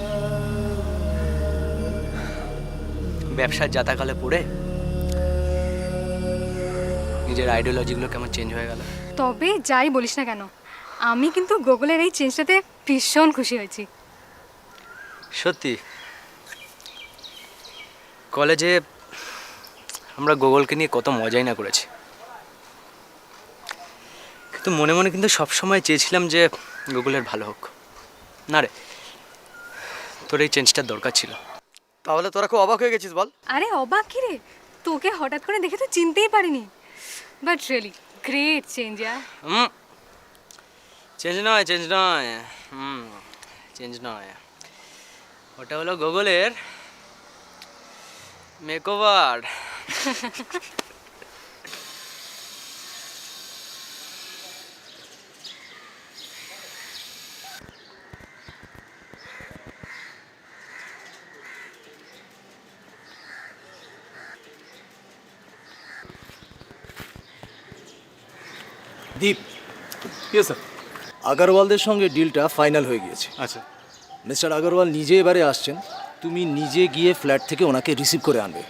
ব্যবসার জাতাকালে পড়ে নিজের আইডিওলজিগুলো কেমন চেঞ্জ হয়ে গেল। তবে যাই বলিস না কেন, আমি কিন্তু গুগলের এই চেঞ্জটাতে ভীষণ খুশি হয়েছি। সত্যি কলেজে আমরা গুগলকে নিয়ে কত মজাই না করেছি, কিন্তু মনে মনে কিন্তু সবসময় চেয়েছিলাম যে গুগলের ভালো হোক। না রে, তোর এই চেঞ্জটার দরকার ছিল। তাহলে তোরা খুব অবাক হয়ে গেছিস বল? আরে অবাক কি রে, তোকে হঠাৎ করে দেখে তো চিনতেই পারিনি, but really great change year. Change নয়, চেঞ্জ নয়, ওটা হলো গুগলের মেকওভার। দীপ, ইয়েস স্যার। আগরওয়ালদের সঙ্গে ডিলটা ফাইনাল হয়ে গিয়েছে। আচ্ছা মিস্টার আগরওয়াল নিজে এবারে আসছেন, তুমি নিজে গিয়ে ফ্ল্যাট থেকে ওনাকে রিসিভ করে আনবে।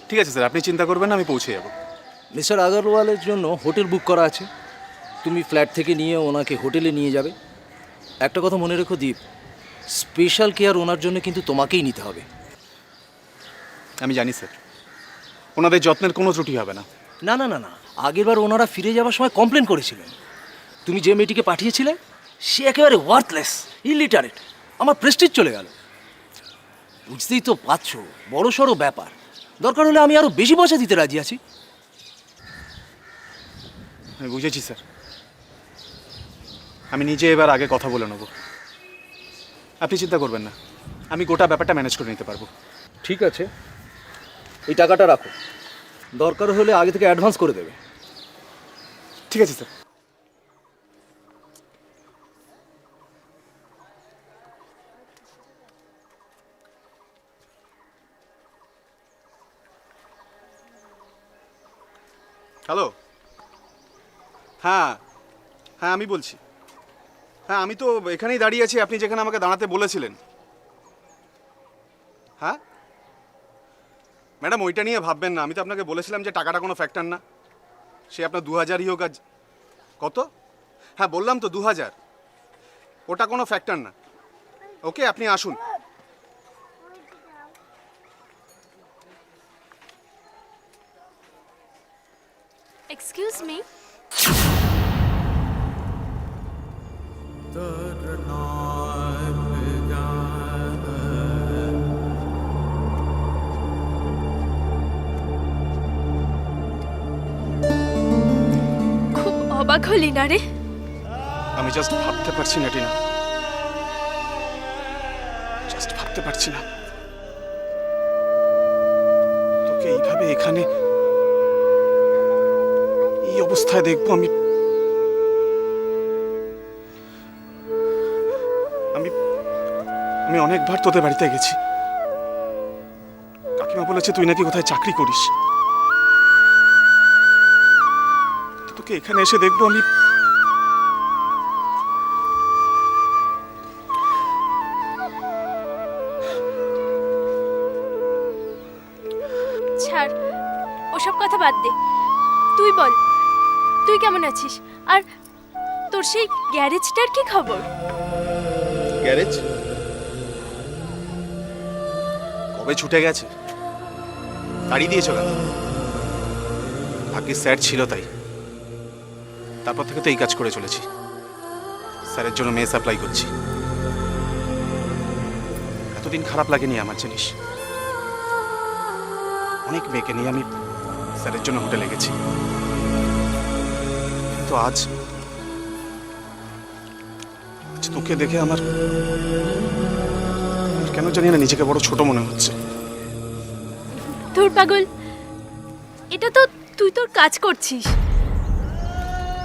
ঠিক আছে স্যার, আপনি চিন্তা করবেন না, আমি পৌঁছে যাবো। মিস্টার আগরওয়ালের জন্য হোটেল বুক করা আছে, তুমি ফ্ল্যাট থেকে নিয়ে ওনাকে হোটেলে নিয়ে যাবে। একটা কথা মনে রেখো দীপ, স্পেশাল কেয়ার ওনার জন্য কিন্তু তোমাকেই নিতে হবে। আমি জানি স্যার, ওনাদের যত্নের কোনো ত্রুটি হবে না। না না না না, আগেরবার ওনারা ফিরে যাওয়ার সময় কমপ্লেন করেছিলেন, তুমি যে মেয়েটিকে পাঠিয়েছিলে সে একেবারে ওয়ার্থলেস, ইলিটারেট, আমার প্রেস্টিজ চলে গেল। বুঝতেই তো পারছো বড় সড়ো ব্যাপার, দরকার হলে আমি আরো বেশি পয়সা দিতে রাজি আছি। আমি বুঝেছি স্যার, আমি নিজে এবার আগে কথা বলে নেব। আপনি চিন্তা করবেন না, আমি গোটা ব্যাপারটা ম্যানেজ করে নিতে পারবো। ঠিক আছে, এই টাকাটা রাখো, দরকার হলে আগে থেকে অ্যাডভান্স করে দেবে। ঠিক আছে স্যার। হ্যালো, হ্যাঁ হ্যাঁ আমি বলছি। হ্যাঁ আমি তো এখানেই দাঁড়িয়ে আছি, আপনি যেখানে আমাকে দাঁড়াতে বলেছিলেন। হ্যাঁ ম্যাডাম, ওইটা নিয়ে ভাববেন না, আমি তো আপনাকে বলেছিলাম যে টাকাটা কোনো ফ্যাক্টর না, সে আপনার 2000ই হোক। আজ কত? হ্যাঁ বললাম তো 2000, ওটা কোনো ফ্যাক্টর না। ওকে, আপনি আসুন। এক্সকিউজ মি, খুব অবাক হলি না রে? আমি জাস্ট ভাবতে পারছি না টিনা, জাস্ট ভাবতে পারছি না তোকে এইভাবে এখানে এই অবস্থায় দেখবো। আমি আমি আমি অনেকবার তোদের বাড়িতে গেছি, কাকিমা বলেছে তুই নাকি কোথায় চাকরি করিস, তোকে এখানে এসে দেখবো আমি। ছাড়, ওসব কথা বাদ দে। তুই বল, তুই কেমন আছিস? আর তোর সেই গ্যারেজটার কি খবর? গ্যারেজ কবে ছুটে গেছে, তাড়িয়ে দিয়েছ কেন? ভাগ্যে স্যার ছিল তাই, তারপর থেকে তো এই কাজ করে চলেছি, স্যারের জন্য মেয়ে সাপ্লাই করছি। এতদিন খারাপ লাগেনি আমার জিনিস, অনেক মেয়েকে নিয়ে আমি স্যারের জন্য হোটেলে গেছি, কিন্তু আজ তোকে দেখে আমার কেন জানি না নিজেকে বড় ছোট মনে হচ্ছে। ধুর পাগল, এটা তো তুই তোর কাজ করছিস,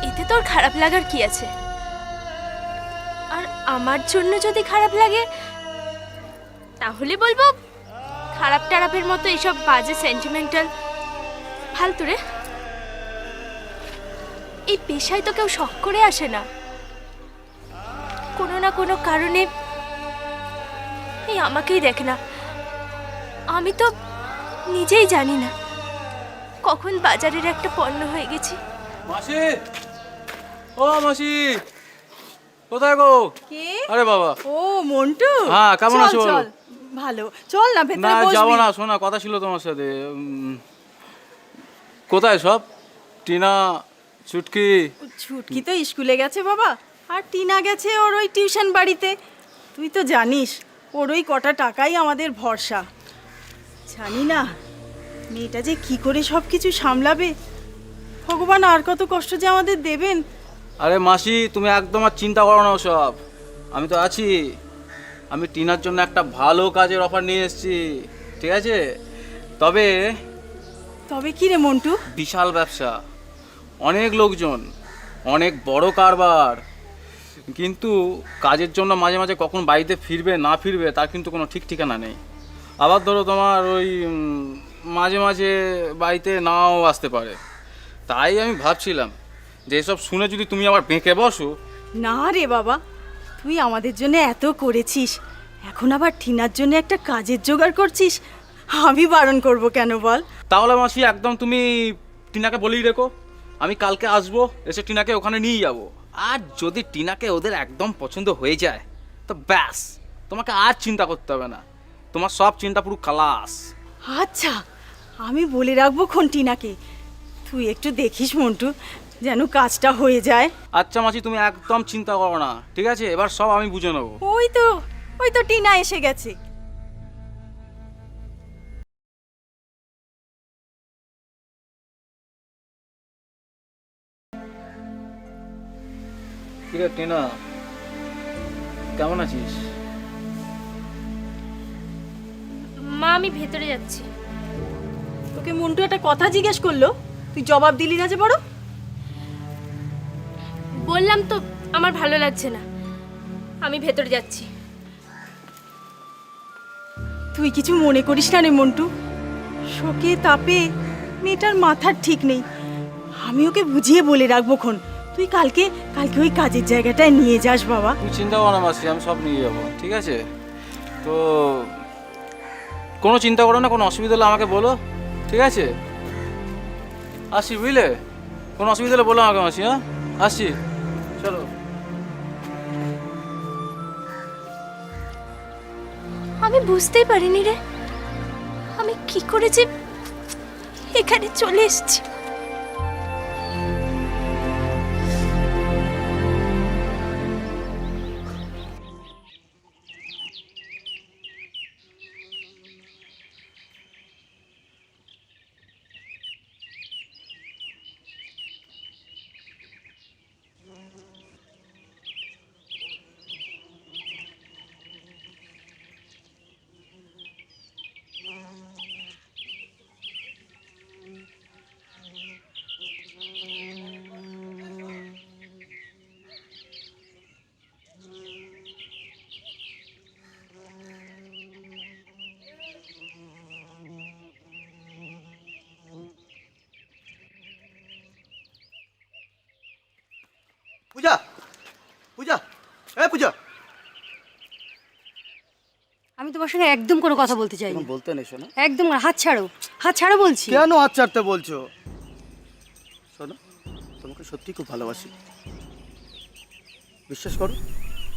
এতে তোর খারাপ লাগার কি আছে? আর আমার জন্য যদি খারাপ লাগে তাহলে বলবো খারাপ টারাপের মতো এইসব বাজে সেন্টিমেন্টাল ফালতু রে। এই পেশায় তো কেউ শখ করে আসে না, কোনো না কোনো কারণে। এই আমাকেই দেখ না, আমি তো নিজেই জানি না কখন বাজারের একটা পণ্য হয়ে গেছি। মাসি, ও মাসি, কোথায় গো? কে? আরে বাবা। ও মন্টু, হ্যাঁ, কেমন আছো বলো? চল ভালো, চল না না ভেতরে বসবি। যাবো না, শোনা কথা ছিল তোমার সাথে। কোথায় সব? টিনা, চুটকি? ছুটকি তো স্কুলে গেছে বাবা, আর টিনা গেছে ওর ওই টিউশন বাড়িতে। তুই তো জানিস ওর ওই কটা টাকাই আমাদের ভরসা। জানি না মেয়েটা যে কি করে সব কিছু সামলাবে, ভগবান আর কত কষ্ট যে আমাদের দেবেন। আরে মাসি, তুমি একদম আর চিন্তা করো না সব, আমি তো আছি। আমি টিনার জন্য একটা ভালো কাজের অফার নিয়ে এসেছি, ঠিক আছে? তবে তবে কি রে মন্টু? বিশাল ব্যবসা, অনেক লোকজন, অনেক বড় কারবার, কিন্তু কাজের জন্য মাঝে মাঝে কখন বাড়িতে ফিরবে না ফিরবে তার কিন্তু কোনো ঠিক ঠিকানা নেই। আবার ধরো তোমার ওই মাঝে মাঝে বাড়িতে নাও আসতে পারে। তাই আমি ভাবছিলাম যে এসব শুনে যদি তুমি আবার বেঁকে বসো। না রে বাবা, তুই আমাদের জন্য এত করেছিস, এখন আবার টিনার জন্য একটা কাজের জোগাড় করছিস, আমি বারণ করব কেন বল? তাহলে মাসি একদম তুমি টিনাকে বলেই রেখো, আমি কালকে আসবো, এসে টিনাকে ওখানে নিয়ে যাব। আর যদি টিনাকে ওদের একদম পছন্দ হয়ে যায় তো ব্যাস, তোমাকে আর চিন্তা করতে হবে না, তোমার সব চিন্তা পুরো খালাস। আচ্ছা, আমি বলে রাখবো খন টিনাকে, তুই একটু দেখিস মন্টু যেন কাজটা হয়ে যায়। আচ্ছা মাসি, তুমি একদম চিন্তা করো না, ঠিক আছে? এবার সব আমি বুঝে নেবো। ওই তো টিনা এসে গেছে। ঠিক আছে টিনা, কেমন আছিস? মা আমি ভেতরে যাচ্ছি। তোকে মন্টু একটা কথা জিজ্ঞেস করলো, তুই জবাব দিলি না যে বড়? বললাম তো আমার ভালো লাগছে না, আমি ভেতরে যাচ্ছি। তুই কিছু মনে করিস না রে মন্টু, শোকে তাপে মেয়েটার মাথার ঠিক নেই, আমি ওকে বুঝিয়ে বলে রাখবো খন, তুই কালকে ওই কাজের জায়গাটায় নিয়ে যাস বাবা। তুমি চিন্তা করো না মাসি, আমি সব নিয়ে যাবো, ঠিক আছে? তো কোনো চিন্তা করো না, কোনো অসুবিধা হলে আমাকে বলো, ঠিক আছে? আসি, বুঝলে? কোনো অসুবিধা হলে বলো আমাকে মাসি। হ্যাঁ, আসছি, চলো। আমি বুঝতেই পারিনি রে, আমি কি করে যে এখানে চলে এসেছি। পূজা, পূজা, পূজা, আমি তোমার সঙ্গে একদম কোনো কথা বলতে চাই না। বলতে নেই শোনো। একদম না, হাত ছাড়ো, হাত ছাড়ো বলছি। কেন হাত ছাড়তে বলছো? শোনো, তোমাকে সত্যি খুব ভালোবাসি, বিশ্বাস করো,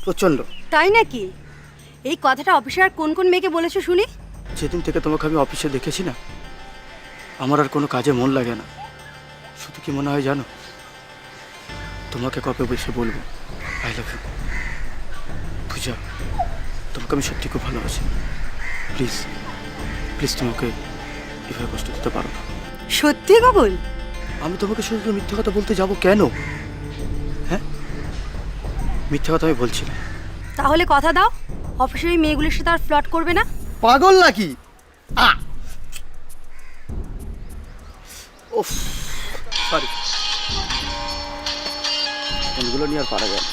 প্রচন্ড। তাই নাকি? এই কথাটা অফিসে আর কোন কোন মেয়েকে বলেছো শুনি? যেদিন থেকে তোমাকে আমি অফিসে দেখেছি না, আমার আর কোনো কাজে মন লাগে না। শুধু কি মনে হয় জানো, তোমাকে কবে বসে বলবো আই লাভ ইউ। পূজা, তোমাকে আমি সত্যি খুব ভালোবাসি, প্লিজ প্লিজ তোমাকে এভাবে কষ্ট দিতে পারো না। সত্যি কবুল? আমি তোমাকে শুধু মিথ্যা কথা বলতে যাব কেন? হ্যাঁ, মিথ্যা কথা আমি বলছি না। তাহলে কথা দাও, অফিসের এই মেয়েগুলির সাথে আর ফ্লর্ট করবে না? পাগল নাকি? ওফ, সরি, এগুলো নিয়ে আর পারা যায় না।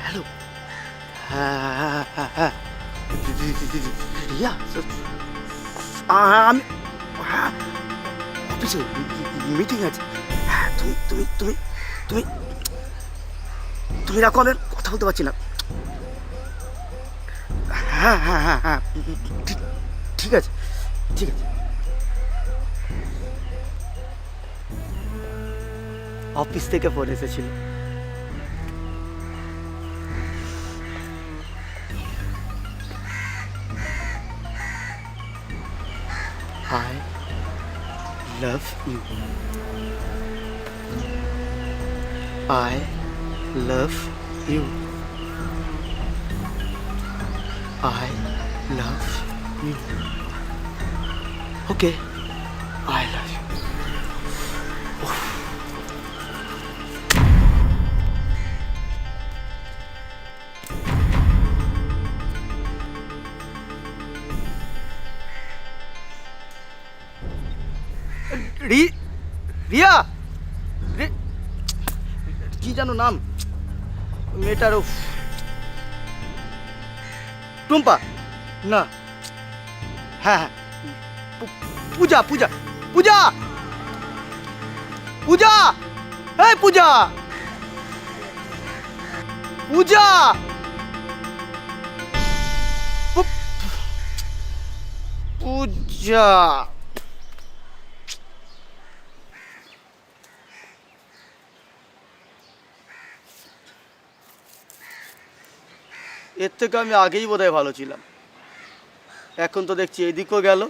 হ্যালো, হ্যাঁ রিয়া, আমি অফিসে মিটিং আছে। হ্যাঁ, তুমি তুমি তুমি তুমি তুমি রাখো, আমি কথা বলতে পারছি না। হ্যাঁ হ্যাঁ হ্যাঁ হ্যাঁ, ঠিক আছে ঠিক আছে। অফিস থেকে ফোন এসেছিল। I love you. I love you. I love you. Okay, I love you. Riya, কি জানো নাম মেয়েটার? টুম্পা? না, হ্যাঁ হ্যাঁ পূজা পূজা পূজা পূজা এই পূজা পূজা পূজা এর থেকে আমি আগেই বোধহয় ভালো ছিলাম, এখন তো দেখছি এদিকেও গেল,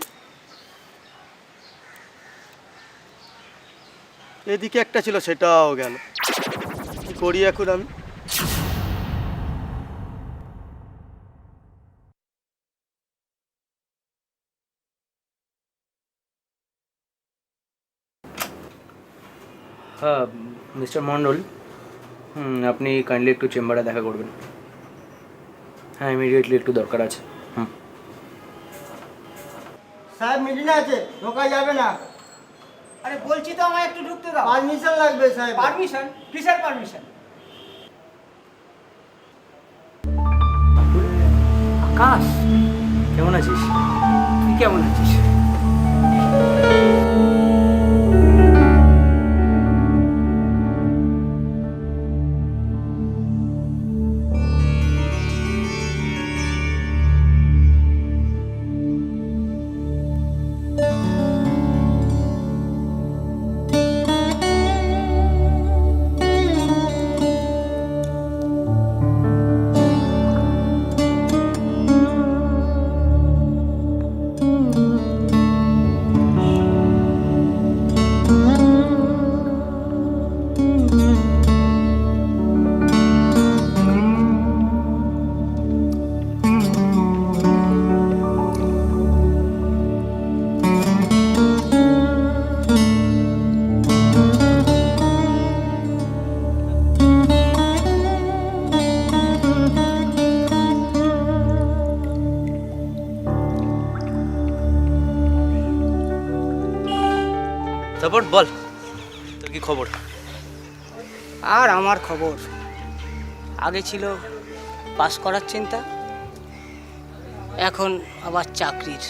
এদিকে একটা ছিল সেটাও গেল। কি করি এখন আমি? হ্যাঁ মিস্টার মণ্ডল, আপনি কাইন্ডলি একটু চেম্বারে দেখা করবেন। হ্যাঁ ইমিডিয়েটলি একটু দরকার আছে। সাহেব মিটিং আছে, ঢোকা যাবে না। আরে বলছি তো আমায় একটু ঢুকতে দাও। পারমিশন লাগবে সাহেব। পারমিশন? কিসের পারমিশন? আকাশ, কেমন আছিস? তুই কেমন আছিস? তারপর বল, তোর কি খবর? আর আমার খবর, আগে ছিল পাস করার চিন্তা, এখন আবার চাকরির।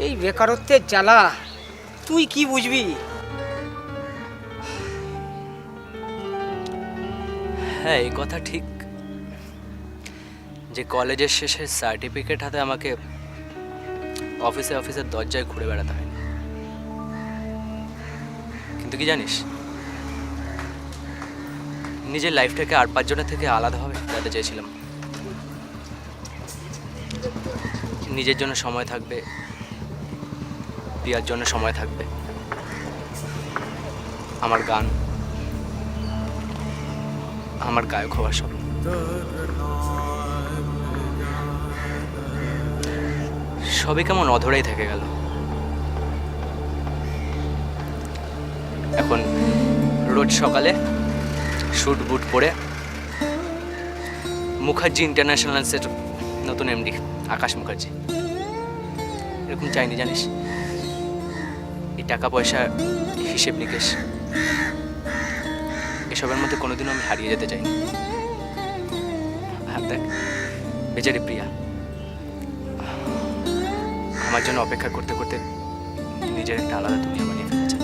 এই বেকারত্বের জ্বালা তুই কি বুঝবি? হ্যাঁ এই কথা ঠিক যে কলেজের শেষে সার্টিফিকেট হাতে আমাকে অফিসের দরজায় ঘুরে বেড়াতে হয়। কিন্তু কি জানিস, নিজের লাইফটাকে আর 5 জনের থেকে আলাদাভাবে কাটাতে চেয়েছিলাম। নিজের জন্য সময় থাকবে, প্রিয়ার জন্য সময় থাকবে, আমার গান, আমার গায়ক হওয়ার স্বপ্ন। সবই কেমন অধরাই থেকে গেল। এখন রোজ সকালে স্যুট বুট পরে মুখার্জি ইন্টারন্যাশনালসের নতুন এমডি আকাশ মুখার্জি এরকম চাইনি জানিস। এই টাকা পয়সা, হিসেব নিকেশ, এসবের মধ্যে কোনোদিনও আমি হারিয়ে যেতে চাইনি। আর দেখ বেচারি প্রিয়া আমার জন্য অপেক্ষা করতে করতে নিজের একটা আলাদা দুনিয়া বানিয়ে ফেলেছে।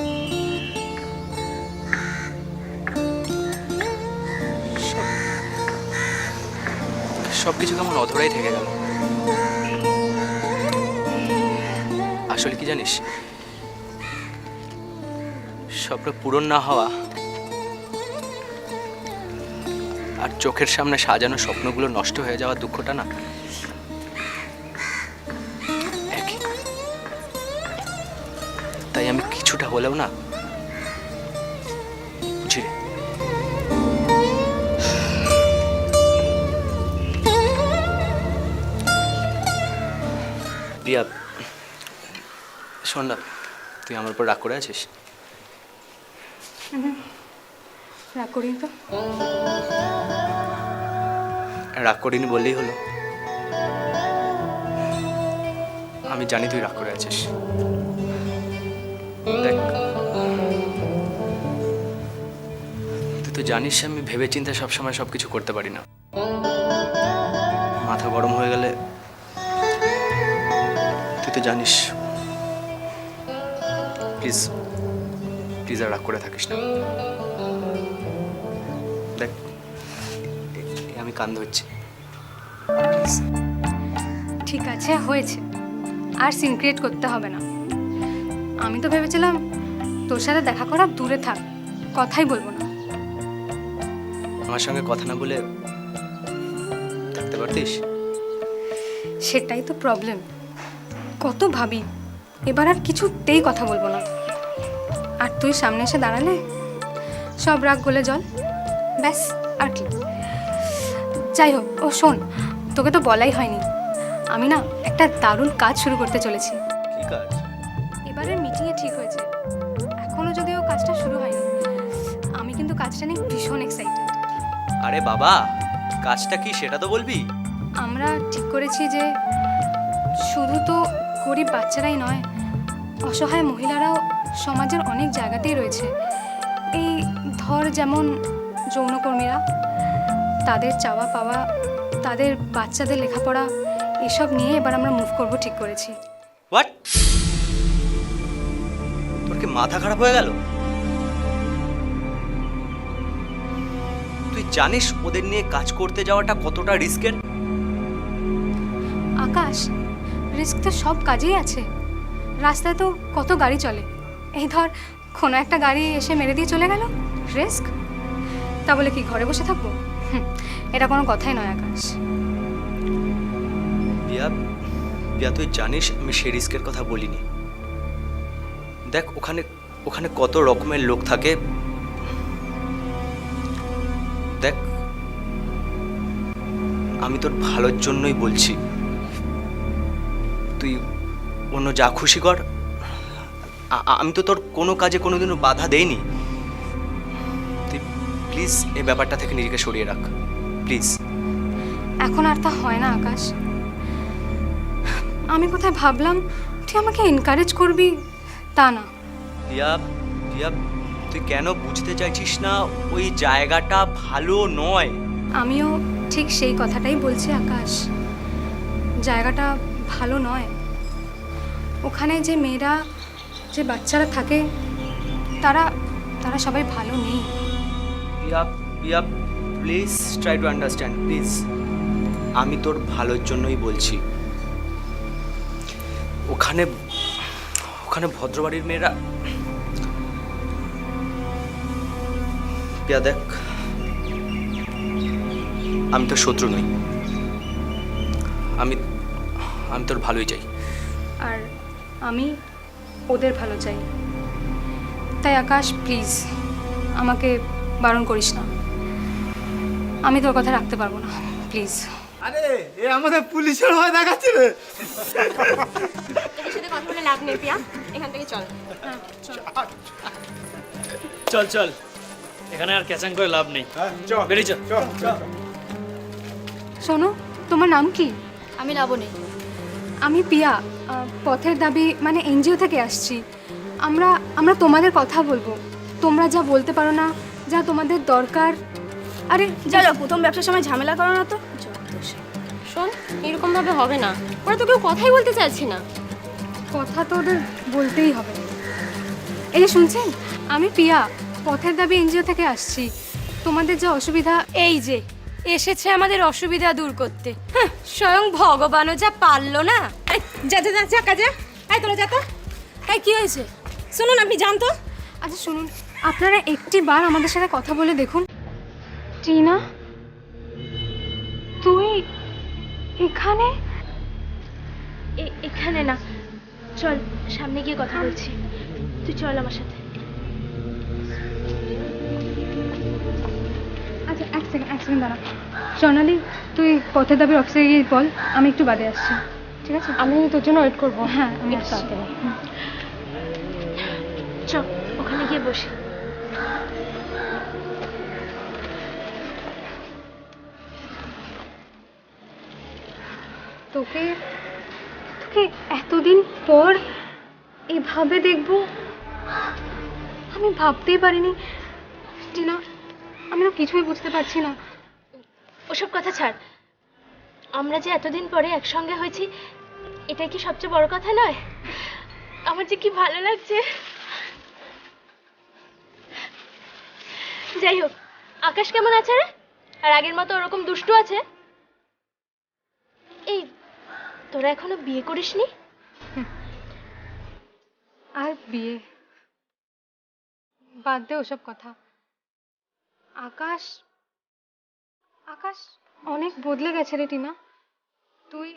সবকিছু কেমন অধরাই থেকে গেল। আসলে কি জানিস, স্বপ্ন পূরণ না হওয়া আর চোখের সামনে সাজানো স্বপ্নগুলো নষ্ট হয়ে যাওয়ার দুঃখটা না একই। তাই আমি কিছুটা হলেও না বুঝি রে। প্রিয়া শোন না, তুই আমার উপর রাগ করে আছিস? রাগ করি তো। রাগ করিনি বললেই হলো। আমি জানি তুই রাগ করে আছিস। দেখ তুই তো জানিস আমি ভেবে চিন্তে সবসময় সবকিছু করতে পারি না। মাথা গরম হয়ে গেলে তো জানিস। প্লিজ প্লিজ আর রাগ করে থাকিস না। দেখ আমি কান ধরছি। ঠিক আছে, হয়েছে, আর সিন ক্রিয়েট করতে হবে না। আমি তো ভেবেছিলাম তোর সাথে দেখা করা দূরে থাক, কথাই বলবো না। আমার সঙ্গে কথা না বলে থাকতে পারতিস? সেটাই তো প্রবলেম। কত ভাবি, এবার আর কিছুতেই কথা বলবো না। আর তুই সামনে এসে দাঁড়ালে সব রাগ গলে জল, ব্যাস আর কি। যাই হোক, ও শোন, তোকে তো বলাই হয়নি, আমি না একটা দারুণ কাজ শুরু করতে চলেছি। কি কাজ? এবারের মিটিংয়ে ঠিক হয়েছে, এখনো যদিও কাজটা শুরু হয়নি। আমি কিন্তু কাজটা নিয়ে ভীষণ এক্সাইটেড। আরে বাবা, কাজটা কি সেটা তো বলবি। আমরা ঠিক করেছি যে শুধু তো গরিব বাচ্চারাই নয়, অসহায় মহিলারাও সমাজের অনেক জায়গাতেই রয়েছে। এই ধর যেমন যৌনকর্মীরা, তাদের চাওয়া পাওয়া, তাদের বাচ্চাদের লেখাপড়া, এসব নিয়ে এবার আমরা মুভ করব ঠিক করেছি। হোয়াট? তোর কি মাথা খারাপ হয়ে গেল? তুই জানিস ওদের নিয়ে কাজ করতে যাওয়াটা কতটা রিস্কের? আকাশ, রিস্ক তো সব কাজেই আছে। রাস্তায় তো কত গাড়ি চলে, এই ধর কোনো একটা গাড়ি এসে মেরে দিয়ে চলে গেল, রিস্ক। তা বলে কি ঘরে বসে থাকবো? এটা কোনো কথাই নয় আকাশ। বিয়া বিয়া, তুই জানিস আমি সেই রিস্কের কথা বলিনি। দেখ ওখানে ওখানে কত রকমের লোক থাকে। দেখ আমি তোর ভালোর জন্যই বলছি, তুই অন্য যা খুশি কর। আমি তো তোর কোনো কাজে কোনোদিনও বাধা দেইনি। তুই প্লিজ এই ব্যাপারটা থেকে নিজেকে সরিয়ে রাখ, প্লিজ। এখন আর তা হয় না আকাশ। আমি কোথায় ভাবলাম তুই আমাকে এনকারেজ করবি, তা না। দিয়া দিয়া, তুই কেন বুঝতে চাইছিস না? ওই জায়গাটা ভালো নয়। আমিও ঠিক সেই কথাটাই বলছি আকাশ, জায়গাটা ভালো নয়। ওখানে যে মেয়েরা, যে বাচ্চারা থাকে, তারা তারা সবাই ভালো নেই। Piya Piya, please try to understand, please. আমি তোর ভালোর জন্যই বলছি। ওখানে ওখানে ভদ্রবাড়ির মেয়েরা, পিয়া দেখ, আমি তোর শত্রু নই, আমি আমি তোর ভালোই চাই। আর আমি ওদের ভালো চাই। তাই আকাশ প্লিজ আমাকে বারণ করিস না, আমি তোর কথা রাখতে পারবো না, প্লিজ। আরে এ আমাদের পুলিশের ভয় দেখাচ্ছে রে। তোর সাথে কথা বলে লাভ নেই পিয়া, এখান থেকে চল। চল চল, এখানে আর ক্যাচাং করে লাভ নেই, বেরিয়ে চল। শোনো, তোমার নাম কি? আমি লাবণী। আমি পিয়া, পথের দাবি মানে এনজিও থেকে আসছি। আমরা আমরা তোমাদের কথা বলবো, তোমরা যা বলতে পারো না, যা তোমাদের দরকার। আরে চলো, প্রথম ব্যবসার সময় ঝামেলা করো না তো। শোন, এরকম ভাবে হবে না, ওরা তো কেউ কথাই বলতে চাইছে না। কথা তো ওদের বলতেই হবে। এই যে শুনছেন, আমি পিয়া, পথের দাবি এনজিও থেকে আসছি। তোমাদের যা অসুবিধা, এই যে এসেছে আমাদের অসুবিধা দূর করতে, স্বয়ং ভগবানও যা পারলো না। যা যা যা কাজে, এই তোরা যা তো। এই কি হয়েছে শুনুন, আপনি জানতো। আচ্ছা শুনুন, আপনারা একটি বার আমাদের সাথে কথা বলে দেখুন। টিনা, তুই এখানে? এখানে না, চল সামনে গিয়ে কথা বলছি, তুই চল আমার সাথে। আচ্ছা এক সেকেন্ড দাঁড়া। সোনালি, তুই পথের দাবির অফিসে গিয়ে বল আমি একটু বাদে আসছি, ঠিক আছে? আমি তোর জন্য ওয়েট করবো। হ্যাঁ, আমি একটু আসছি। তাড়াতাড়ি। চল ওখানে গিয়ে বসি। তোকে তোকে এতদিন পর এভাবে দেখবো আমি ভাবতেই পারিনি টিনা। আমি তো কিছুই বুঝতে পারছি না। ওসব কথা ছাড়, আমরা যে এতদিন পরে একসঙ্গে হয়েছি এটা কি সবচেয়ে বড় কথা নয়? আমার যে কি ভালো লাগছে। যাই হোক, আকাশ কেমন আছে রে? আর আগের মতো ওরকম দুষ্টু আছে? এই, তোরা এখনো বিয়ে করিসনি? আর বিয়ে বাদ দে ওসব কথা। আকাশ আকাশ অনেক বদলে গেছে রে টিনা। তুই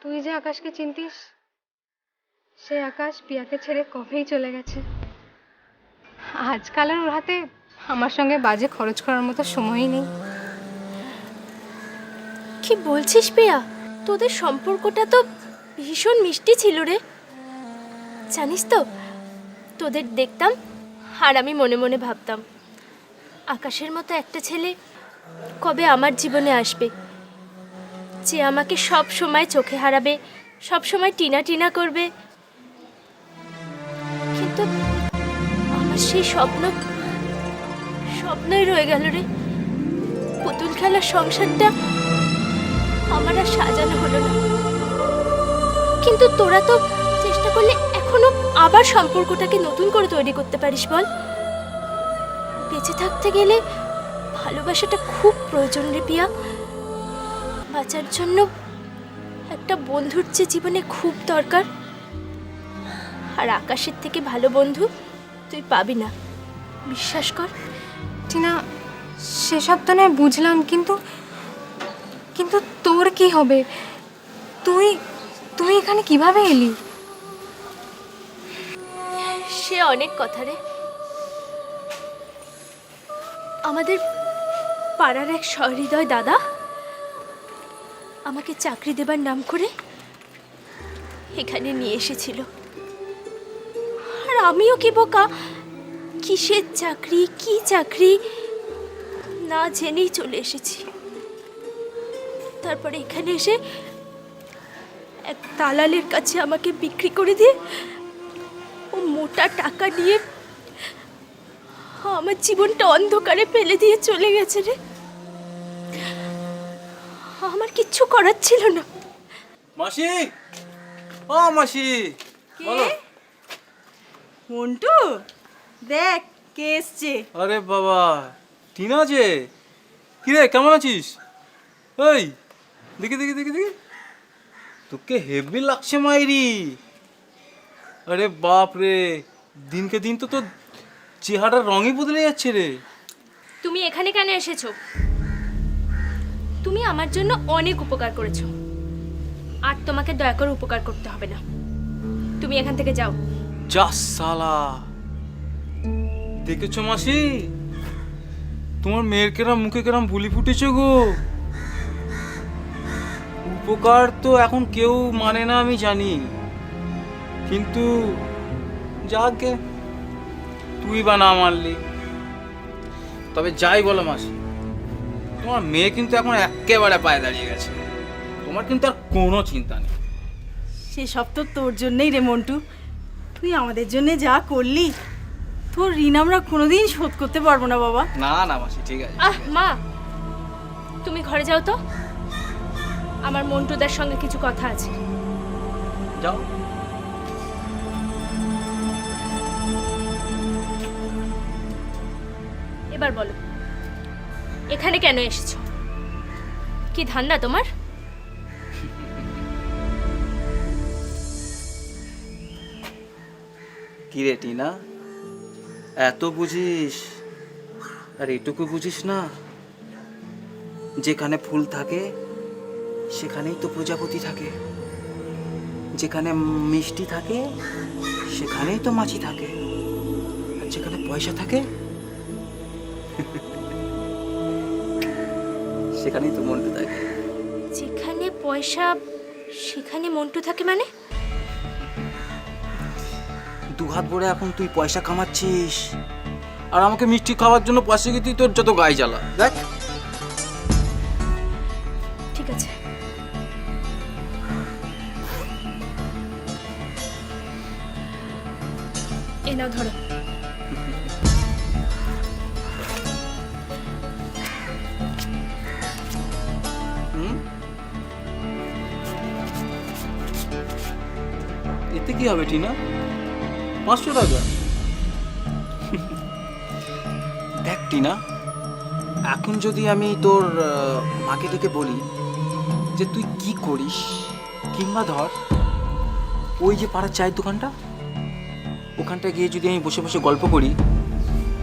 তুই যে আকাশকে চিনতিস, সে আকাশ পিয়াকে ছেড়ে কবেই চলে গেছে। আজকাল আর ওর হাতে আমার সঙ্গে বাজে খরচ করার মতো সময়ই নেই। কি বলছিস পিয়া? তোদের সম্পর্কটা তো ভীষণ মিষ্টি ছিল রে। জানিস তো, তোদের দেখতাম আর আমি মনে মনে ভাবতাম, আকাশের মতো একটা ছেলে কবে আমার জীবনে আসবে, যে আমাকে সব সময় চোখে হারাবে, সব সময় টিনা টিনা করবে। কিন্তু আমার সেই স্বপ্নই রয়ে গেল রে। পুতুল খেলার সংসারটা আমার আর সাজানো হলো না। কিন্তু তোরা তো চেষ্টা করলে এখনো আবার সম্পর্কটাকে নতুন করে তৈরি করতে পারিস বল। বেঁচে থাকতে গেলে ভালোবাসাটা খুব প্রয়োজন রে পিয়া। বাঁচার জন্য একটা বন্ধুর যে জীবনে খুব দরকার। আর আকাশের থেকে ভালো বন্ধু তুই পাবি না, বিশ্বাস কর। টিনা, সেসব তো নয় বুঝলাম, কিন্তু কিন্তু তোর কি হবে? তুই তুই এখানে কিভাবে এলি? সে অনেক কথা রে। আমাদের পাড়ার এক সহৃদয় দাদা আমাকে চাকরি দেবার নাম করে এখানে নিয়ে এসেছিল। আর আমিও কি বোকা, কিসের চাকরি কি চাকরি না জেনেই চলে এসেছি। তারপরে এখানে এসে এক দালালের কাছে আমাকে বিক্রি করে দিয়ে ও মোটা টাকা নিয়ে আমার জীবনটা অন্ধকারে ফেলে দিয়ে চলে গেছে রে। আমার কিচ্ছু করার ছিল না। মাসি, ও মাসি, বলো। মন্টু, দেখ কে এসছে। আরে বাবা, টিনা যে। কিরে, কেমন আছিস? ওই দেখি দেখি দেখি দেখি, তোকে হেভি লাগছে মাইরি। আরে বাপ রে, দিনকে দিন তো তোর চেহারার রঙই বদলে যাচ্ছে রে। তুমি এখানে কেন এসেছো? তুমি আমার জন্য অনেক উপকার করেছো, আর তোমাকে দয়া করে উপকার করতে হবে না। তুমি এখান থেকে যাও। যা সালা, দেখেছো মাসি, তোমার মেয়ের কেরাম মুখে কেরাম বুলি ফুটেছে গো। উপকার তো এখন কেউ মানে না আমি জানি, কিন্তু যাকে তুই বা না মানলি। তবে যাই বলো মাসি, তোমার মেয়ে কিন্তু এখন একেবারে পায়ে দাঁড়িয়ে গেছে। তোমার কিন্তু আর কোনো চিন্তা নেই। সেসব তো তোর জন্যই রে মন্টু। তুই আমাদের জন্য যা করলি, তোর ঋণ আমরা কোনোদিন শোধ করতে পারবো না বাবা। না না মাসি, ঠিক আছে। মা, তুমি ঘরে যাও তো, আমার মন্টুদার সঙ্গে কিছু কথা আছে। যাও। এবার বলো, এখানে কেন এসেছো? কি ধান্দা তোমার? কি রে টিনা, এত বুঝিস আর এটুকু বুঝিস না? যেখানে ফুল থাকে সেখানেই তো প্রজাপতি থাকে, যেখানে মিষ্টি থাকে সেখানেই তো মাছি থাকে, আর যেখানে পয়সা থাকে সেখানেই তো মন্টু থাকে। যেখানে পয়সা সেখানে মন্টু থাকে মানে? দুহাত ভরে এখন তুই পয়সা কামাচ্ছিস, আর আমাকে মিষ্টি খাওয়ার জন্য পাশে গিয়ে তুই তোর যত গায়ে জ্বালা। দেখ, ঠিক আছে, এই নাও ধরো। এতে কি হবে টিনা? 500 টাকা। দেখ টিনা, এখন যদি আমি তোর মাকে ডেকে বলি যে তুই কি করিস, কিংবা ধর ওই যে পাড়ার চায়ের দোকানটা, ওখানটায় গিয়ে যদি আমি বসে বসে গল্প করি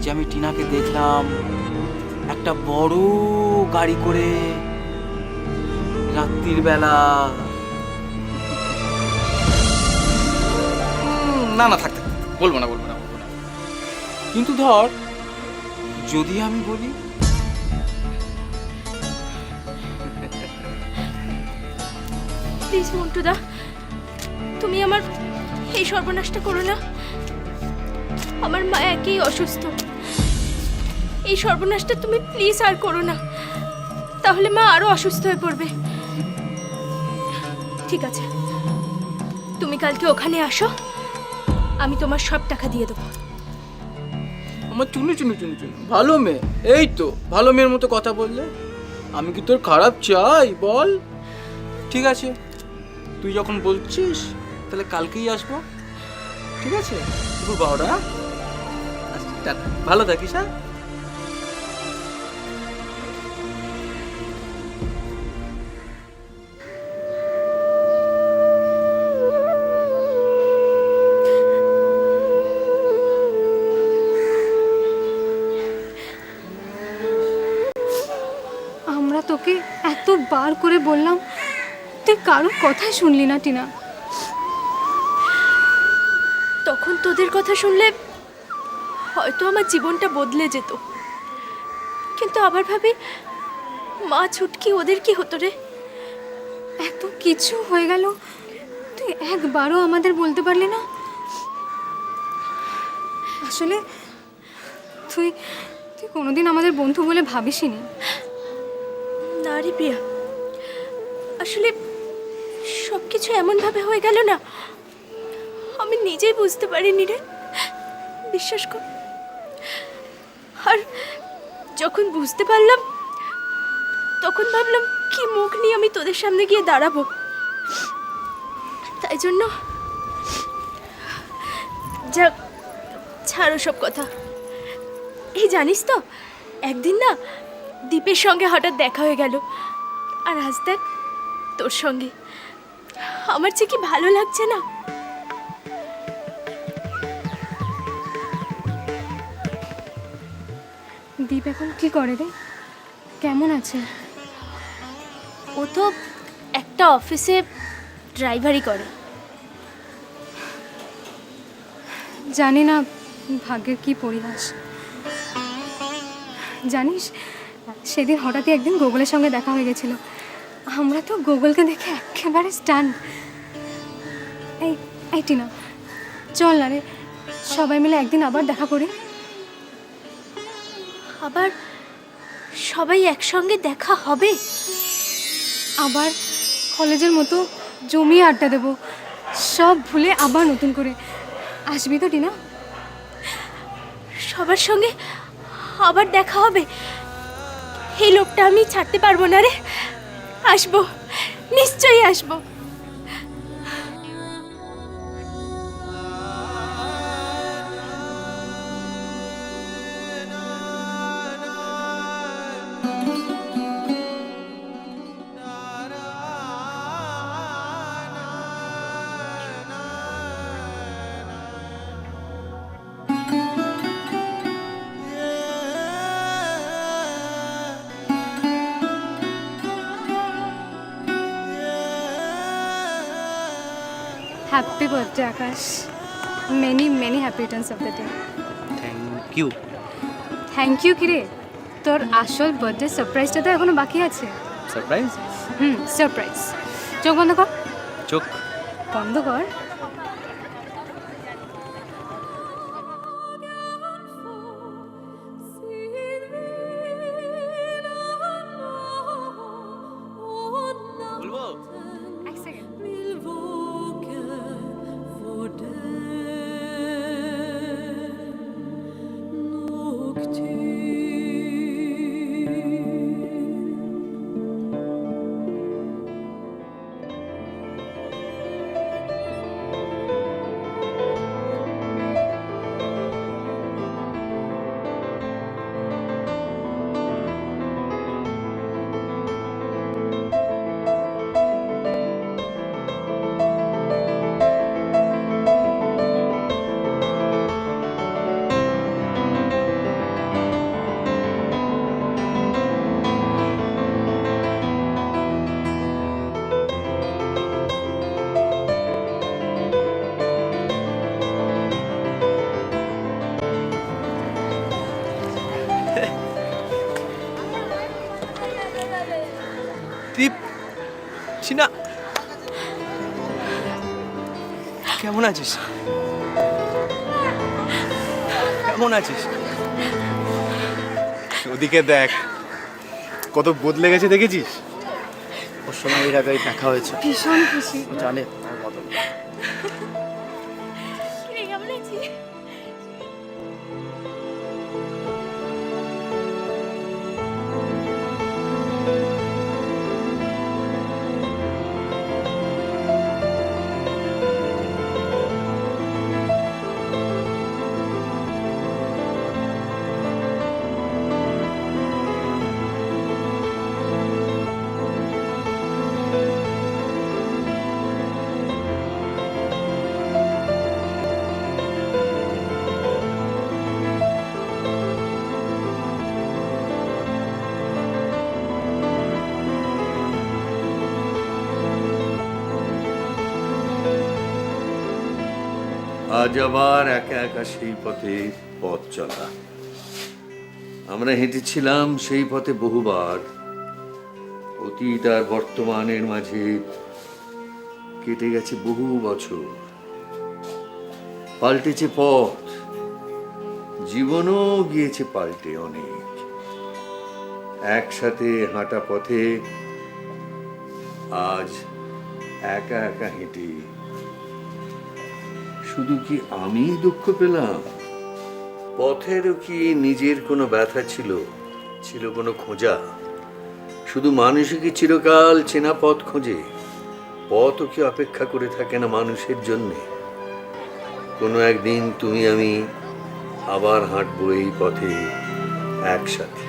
যে আমি টিনাকে দেখলাম একটা বড় গাড়ি করে রাত্রির বেলা, না না থাক থাক, বলবো না। কিন্তু ধর যদি আমি বলি প্লিজ মন্টুদা, তুমি আমার এই সর্বনাশটা করো না। আমার মা একেই অসুস্থ, এই সর্বনাশটা তুমি প্লিজ আর করো না, তাহলে মা আরো অসুস্থ হয়ে পড়বে। ঠিক আছে, তুমি কালকে ওখানে আসো, আমি তোমার সব টাকা দিয়ে দেবো। আমার চুনু ভালো মেয়ে, এই তো ভালো মেয়ের মতো কথা বললে। আমি কি তোর খারাপ চাই বল? ঠিক আছে, তুই যখন বলছিস তাহলে কালকেই আসবো। ঠিক আছে, দুপুর 12টা। ভালো থাকিস। হ্যাঁ, আমরা তোকে এতবার করে বললাম, তুই কারোর কথাই শুনলি না টিনা। তখন তোদের কথা শুনলে হয়তো আমার জীবনটা বদলে যেত, কিন্তু আবার ভাবি মা ছুটকি, ওদের কি হতো রে? এত কিছু হয়ে গেল, তুই একবারও আমাদের বলতে পারলি না। আসলে তুই তুই কোনোদিন আমাদের বন্ধু বলে ভাবিসনি। না রে প্রিয়া, আসলে সব কিছু এমনভাবে হয়ে গেল না, আমি নিজেই বুঝতে পারিনি রে, বিশ্বাস কর। আর যখন বুঝতে পারলাম তখন ভাবলাম কি মুখ নিয়ে আমি তোদের সামনে গিয়ে দাঁড়াবো। তাই জন্য যাক, ছাড়ো সব কথা। এই জানিস তো, একদিন না দীপের সঙ্গে হঠাৎ দেখা হয়ে গেল, আর আজ দেখ তোর সঙ্গে। আমার যে কি ভালো লাগছে না। দীপ এখন কি করে রে? কেমন আছে? ও তো একটা অফিসে ড্রাইভারি করে। জানি না ভাগ্যের কি পরিহাস। জানিস, সেদিন হঠাৎই একদিন গুগলের সঙ্গে দেখা হয়ে গেছিল। আমরা তো গুগলকে দেখে একেবারে স্টান্ড। এই টিনা, চল না রে, সবাই মিলে একদিন আবার দেখা করি। আবার সবাই একসঙ্গে দেখা হবে? আবার কলেজের মতো জমিয়ে আড্ডা দেবো, সব ভুলে আবার নতুন করে। আসবি তো টিনা? সবার সঙ্গে আবার দেখা হবে? এই লোকটা আমি ছাড়তে পারবো না রে। আসবো, নিশ্চয়ই আসবো। Happy birthday Akash, many many happy returns of the day. Thank you. Thank you কিরে, তোর আসল বার্থডে সারপ্রাইজটা তো এখনো বাকি আছে। সারপ্রাইজ? সারপ্রাইজ। চোখ বন্ধ কর। চোখ বন্ধ কর। বলবো? এক সেকেন্ড। পারছি না। কেমন আছিস? কেমন আছিস? ওদিকে দেখ, কত বদলে গেছে দেখেছিস? ওর সঙ্গে এর আগে দেখা হয়েছে, ভীষণ খুশি। ও জানে আমার বদল। কিরে কেমন আছিস? আজ আবার একা একা সেই পথে পথ চলা। আমরা হেঁটেছিলাম সেই পথে বহুবার। অতীত আর বর্তমানের মাঝে কেটে গেছে বহু বছর। পাল্টেছে পথ, জীবনও গিয়েছে পাল্টে অনেক। একসাথে হাঁটা পথে আজ একা একা হেঁটে শুধু কি আমি দুঃখ পেলাম? পথেরও কি নিজের কোনো ব্যথা ছিল, ছিল কোনো খোঁজা? শুধু মানুষই কি চিরকাল চেনা পথ খোঁজে? পথও কি অপেক্ষা করে থাকে না মানুষের জন্যে? কোনো একদিন তুমি আমি আবার হাঁটবো এই পথে একসাথে।